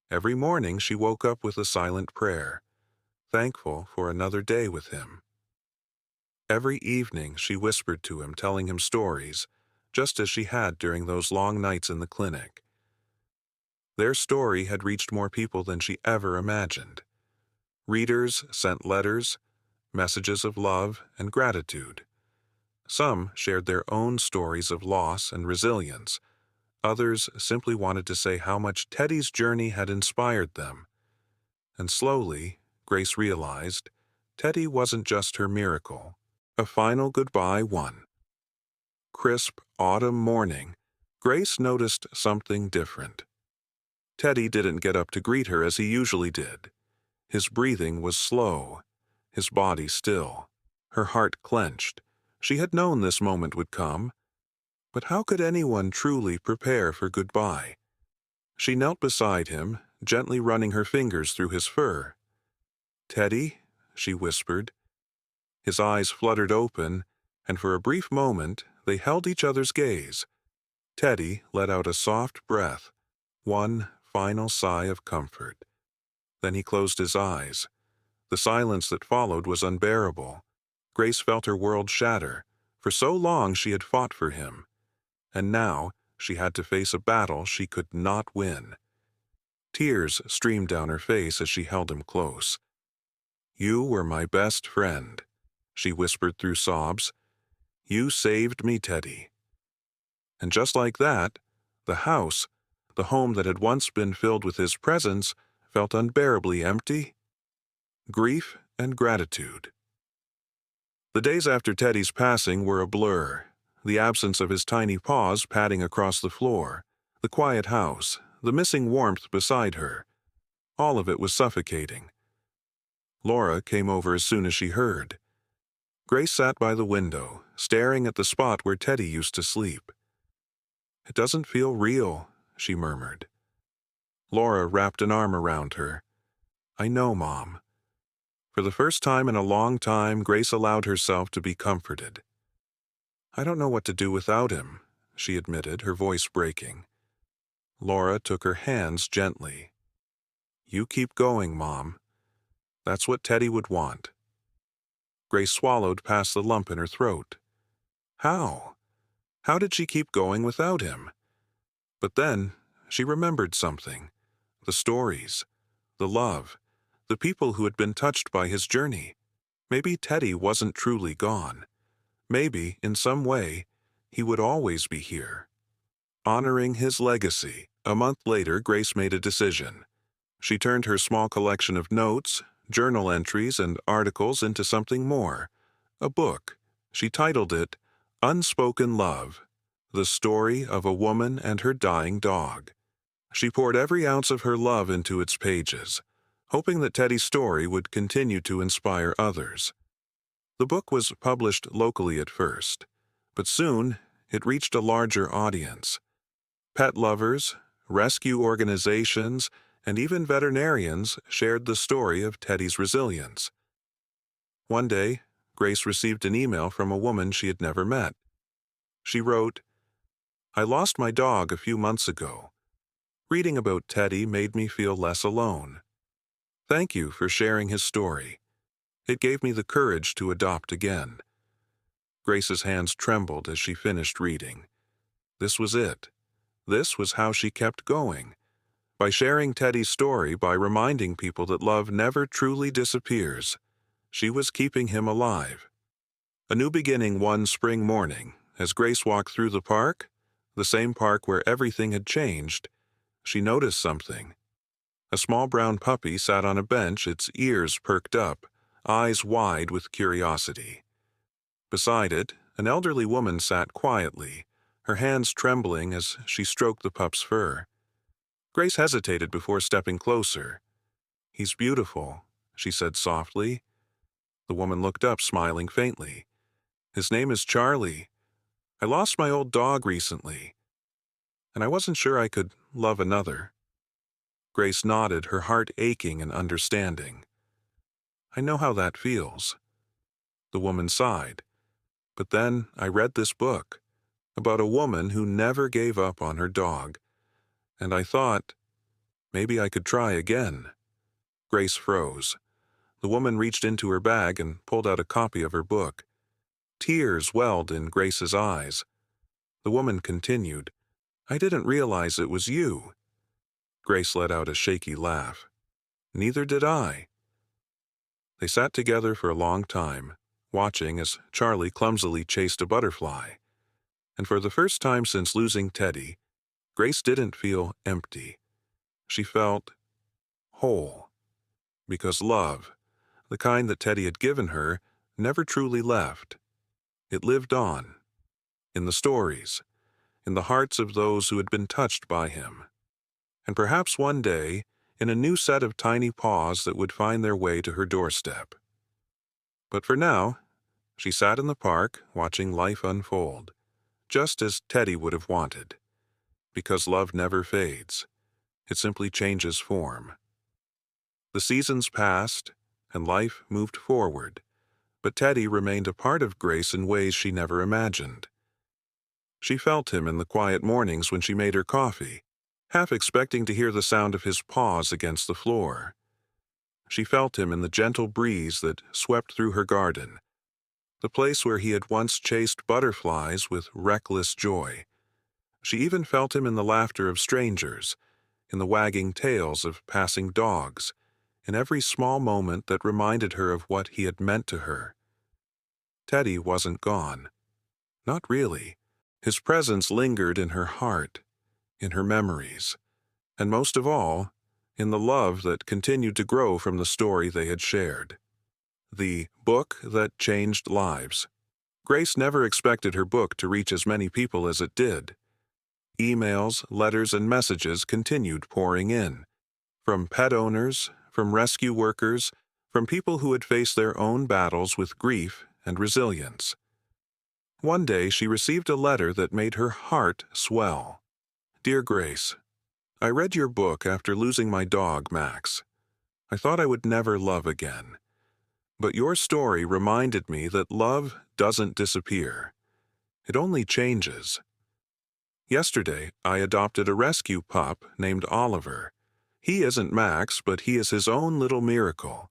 Every morning she woke up with a silent prayer, thankful for another day with him. Every evening she whispered to him, telling him stories, just as she had during those long nights in the clinic. Their story had reached more people than she ever imagined. Readers sent letters, messages of love and gratitude. Some shared their own stories of loss and resilience. Others simply wanted to say how much Teddy's journey had inspired them. And slowly, Grace realized, Teddy wasn't just her miracle. A final goodbye one crisp autumn morning, Grace noticed something different. Teddy didn't get up to greet her as he usually did. His breathing was slow, his body still, her heart clenched. She had known this moment would come. But how could anyone truly prepare for goodbye? She knelt beside him, gently running her fingers through his fur. "Teddy," she whispered. His eyes fluttered open, and for a brief moment they held each other's gaze. Teddy let out a soft breath, one final sigh of comfort. Then he closed his eyes. The silence that followed was unbearable. Grace felt her world shatter. For so long she had fought for him, and now she had to face a battle she could not win. Tears streamed down her face as she held him close. "You were my best friend," she whispered through sobs. "You saved me, Teddy." And just like that, the house, the home that had once been filled with his presence, felt unbearably empty. Grief and gratitude. The days after Teddy's passing were a blur. The absence of his tiny paws padding across the floor, the quiet house, the missing warmth beside her. All of it was suffocating. Laura came over as soon as she heard. Grace sat by the window, staring at the spot where Teddy used to sleep. "It doesn't feel real," she murmured. Laura wrapped an arm around her. "I know, Mom." For the first time in a long time, Grace allowed herself to be comforted. "I don't know what to do without him," she admitted, her voice breaking. Laura took her hands gently. "You keep going, Mom. That's what Teddy would want." Grace swallowed past the lump in her throat. How? How did she keep going without him? But then she remembered something. The stories, the love, the people who had been touched by his journey. Maybe Teddy wasn't truly gone. Maybe, in some way, he would always be here. Honoring his legacy, a month later Grace made a decision. She turned her small collection of notes, journal entries, and articles into something more. A book. She titled it, Unspoken Love, The Story of a Woman and Her Dying Dog. She poured every ounce of her love into its pages, hoping that Teddy's story would continue to inspire others. The book was published locally at first, but soon it reached a larger audience. Pet lovers, rescue organizations, and even veterinarians shared the story of Teddy's resilience. One day, Grace received an email from a woman she had never met. She wrote, "I lost my dog a few months ago. Reading about Teddy made me feel less alone. Thank you for sharing his story. It gave me the courage to adopt again." Grace's hands trembled as she finished reading. This was it. This was how she kept going. By sharing Teddy's story, by reminding people that love never truly disappears, she was keeping him alive. A new beginning one spring morning, as Grace walked through the park, the same park where everything had changed, she noticed something. A small brown puppy sat on a bench, its ears perked up, eyes wide with curiosity. Beside it, an elderly woman sat quietly, her hands trembling as she stroked the pup's fur. Grace hesitated before stepping closer. "He's beautiful," she said softly. The woman looked up, smiling faintly. "His name is Charlie. I lost my old dog recently, and I wasn't sure I could love another." Grace nodded, her heart aching and understanding. "I know how that feels." The woman sighed. "But then I read this book about a woman who never gave up on her dog, and I thought maybe I could try again." Grace froze. The woman reached into her bag and pulled out a copy of her book. Tears welled in Grace's eyes. The woman continued, "I didn't realize it was you." Grace let out a shaky laugh. "Neither did I." They sat together for a long time, watching as Charlie clumsily chased a butterfly. And for the first time since losing Teddy, Grace didn't feel empty. She felt whole. Because love, the kind that Teddy had given her, never truly left. It lived on. In the stories, in the hearts of those who had been touched by him. And perhaps one day, in a new set of tiny paws that would find their way to her doorstep. But for now, she sat in the park, watching life unfold, just as Teddy would have wanted. Because love never fades. It simply changes form. The seasons passed, and life moved forward, but Teddy remained a part of Grace in ways she never imagined. She felt him in the quiet mornings when she made her coffee, half expecting to hear the sound of his paws against the floor. She felt him in the gentle breeze that swept through her garden, the place where he had once chased butterflies with reckless joy. She even felt him in the laughter of strangers, in the wagging tails of passing dogs, in every small moment that reminded her of what he had meant to her. Teddy wasn't gone. Not really. His presence lingered in her heart, in her memories, and most of all, in the love that continued to grow from the story they had shared. The book that changed lives. Grace never expected her book to reach as many people as it did. Emails, letters, and messages continued pouring in. From pet owners, from rescue workers, from people who had faced their own battles with grief and resilience. One day she received a letter that made her heart swell. "Dear Grace, I read your book after losing my dog, Max. I thought I would never love again. But your story reminded me that love doesn't disappear. It only changes. Yesterday, I adopted a rescue pup named Oliver. He isn't Max, but he is his own little miracle.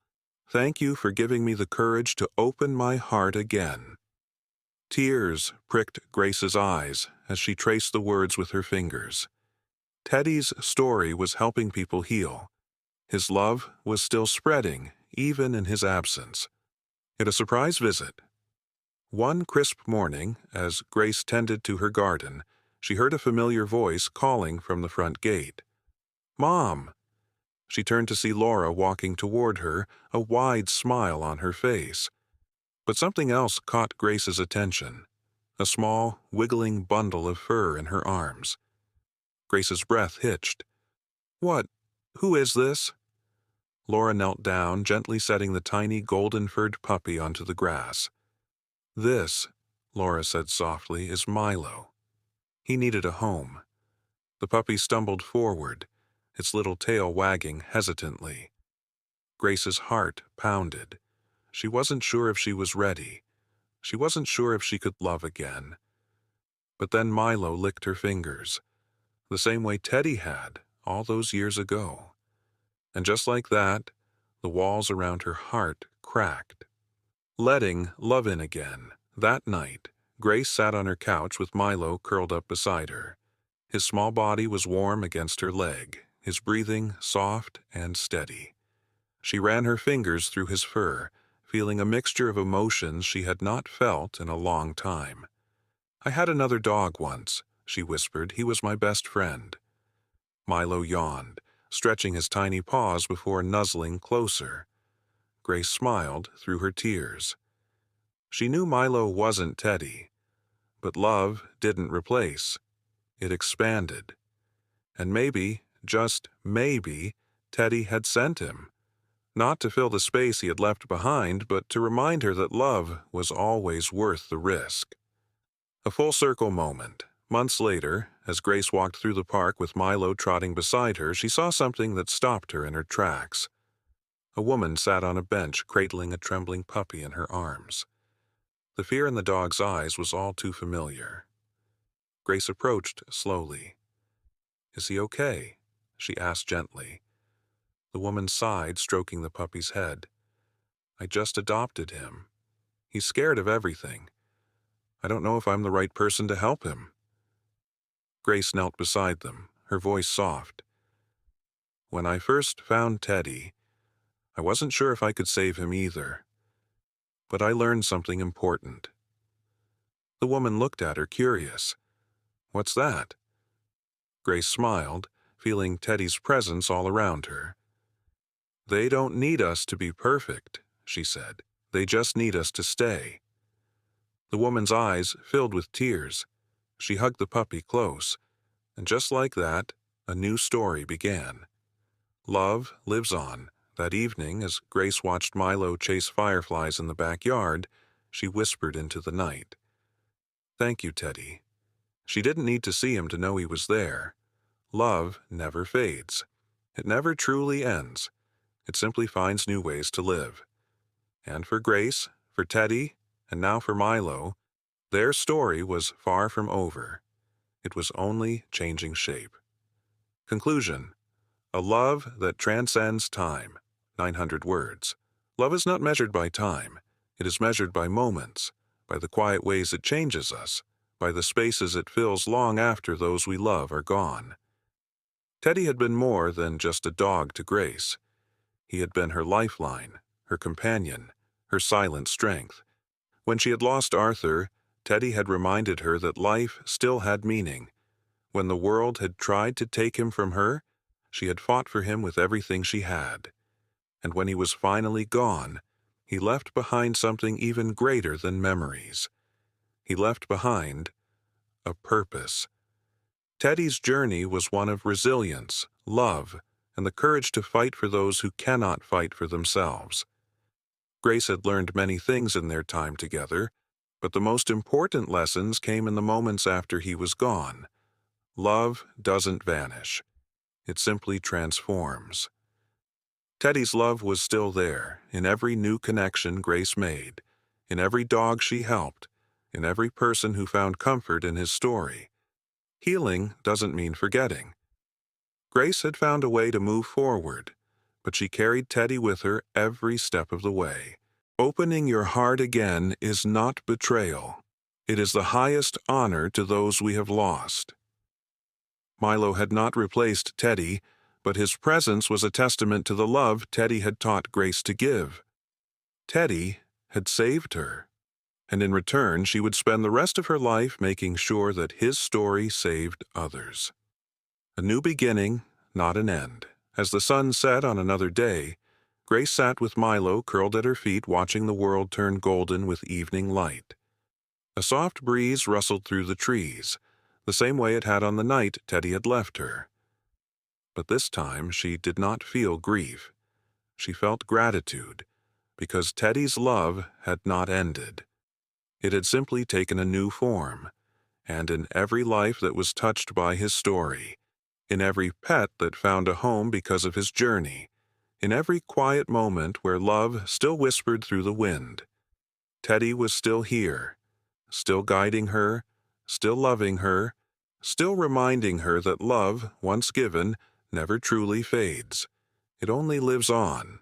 Thank you for giving me the courage to open my heart again." Tears pricked Grace's eyes as she traced the words with her fingers. Teddy's story was helping people heal. His love was still spreading, even in his absence. In a surprise visit. One crisp morning, as Grace tended to her garden, she heard a familiar voice calling from the front gate. "Mom!" She turned to see Laura walking toward her, a wide smile on her face. But something else caught Grace's attention, a small, wiggling bundle of fur in her arms. Grace's breath hitched. "What? Who is this?" Laura knelt down, gently setting the tiny golden-furred puppy onto the grass. "This," Laura said softly, "is Milo. He needed a home." The puppy stumbled forward, its little tail wagging hesitantly. Grace's heart pounded. She wasn't sure if she was ready. She wasn't sure if she could love again. But then Milo licked her fingers, the same way Teddy had all those years ago. And just like that, the walls around her heart cracked. Letting love in again, that night, Grace sat on her couch with Milo curled up beside her. His small body was warm against her leg, his breathing soft and steady. She ran her fingers through his fur, feeling a mixture of emotions she had not felt in a long time. "I had another dog once," she whispered. "He was my best friend." Milo yawned, stretching his tiny paws before nuzzling closer. Grace smiled through her tears. She knew Milo wasn't Teddy, but love didn't replace. It expanded. And maybe, just maybe, Teddy had sent him. Not to fill the space he had left behind, but to remind her that love was always worth the risk. A full-circle moment. Months later, as Grace walked through the park with Milo trotting beside her, she saw something that stopped her in her tracks. A woman sat on a bench, cradling a trembling puppy in her arms. The fear in the dog's eyes was all too familiar. Grace approached slowly. "Is he okay?" she asked gently. The woman sighed, stroking the puppy's head. "I just adopted him. He's scared of everything. I don't know if I'm the right person to help him." Grace knelt beside them, her voice soft. "When I first found Teddy, I wasn't sure if I could save him either. But I learned something important." The woman looked at her, curious. "What's that?" Grace smiled, feeling Teddy's presence all around her. "They don't need us to be perfect," she said. "They just need us to stay." The woman's eyes filled with tears. She hugged the puppy close, and just like that, a new story began. Love lives on. That evening, as Grace watched Milo chase fireflies in the backyard, she whispered into the night, "Thank you, Teddy." She didn't need to see him to know he was there. Love never fades. It never truly ends. It simply finds new ways to live. And for Grace, for Teddy, and now for Milo, their story was far from over. It was only changing shape. Conclusion: a love that transcends time. 900 words. Love is not measured by time. It is measured by moments, by the quiet ways it changes us, by the spaces it fills long after those we love are gone. Teddy had been more than just a dog to Grace. He had been her lifeline, her companion, her silent strength. When she had lost Arthur, Teddy had reminded her that life still had meaning. When the world had tried to take him from her, she had fought for him with everything she had. And when he was finally gone, he left behind something even greater than memories. He left behind a purpose. Teddy's journey was one of resilience, love, and the courage to fight for those who cannot fight for themselves. Grace had learned many things in their time together, but the most important lessons came in the moments after he was gone. Love doesn't vanish. It simply transforms. Teddy's love was still there, in every new connection Grace made, in every dog she helped, in every person who found comfort in his story. Healing doesn't mean forgetting. Grace had found a way to move forward, but she carried Teddy with her every step of the way. Opening your heart again is not betrayal. It is the highest honor to those we have lost. Milo had not replaced Teddy, but his presence was a testament to the love Teddy had taught Grace to give. Teddy had saved her, and in return she would spend the rest of her life making sure that his story saved others. A new beginning, not an end. As the sun set on another day, Grace sat with Milo curled at her feet, watching the world turn golden with evening light. A soft breeze rustled through the trees, the same way it had on the night Teddy had left her. But this time she did not feel grief. She felt gratitude, because Teddy's love had not ended. It had simply taken a new form, and in every life that was touched by his story, in every pet that found a home because of his journey, in every quiet moment where love still whispered through the wind, Teddy was still here, still guiding her, still loving her, still reminding her that love, once given, never truly fades. It only lives on,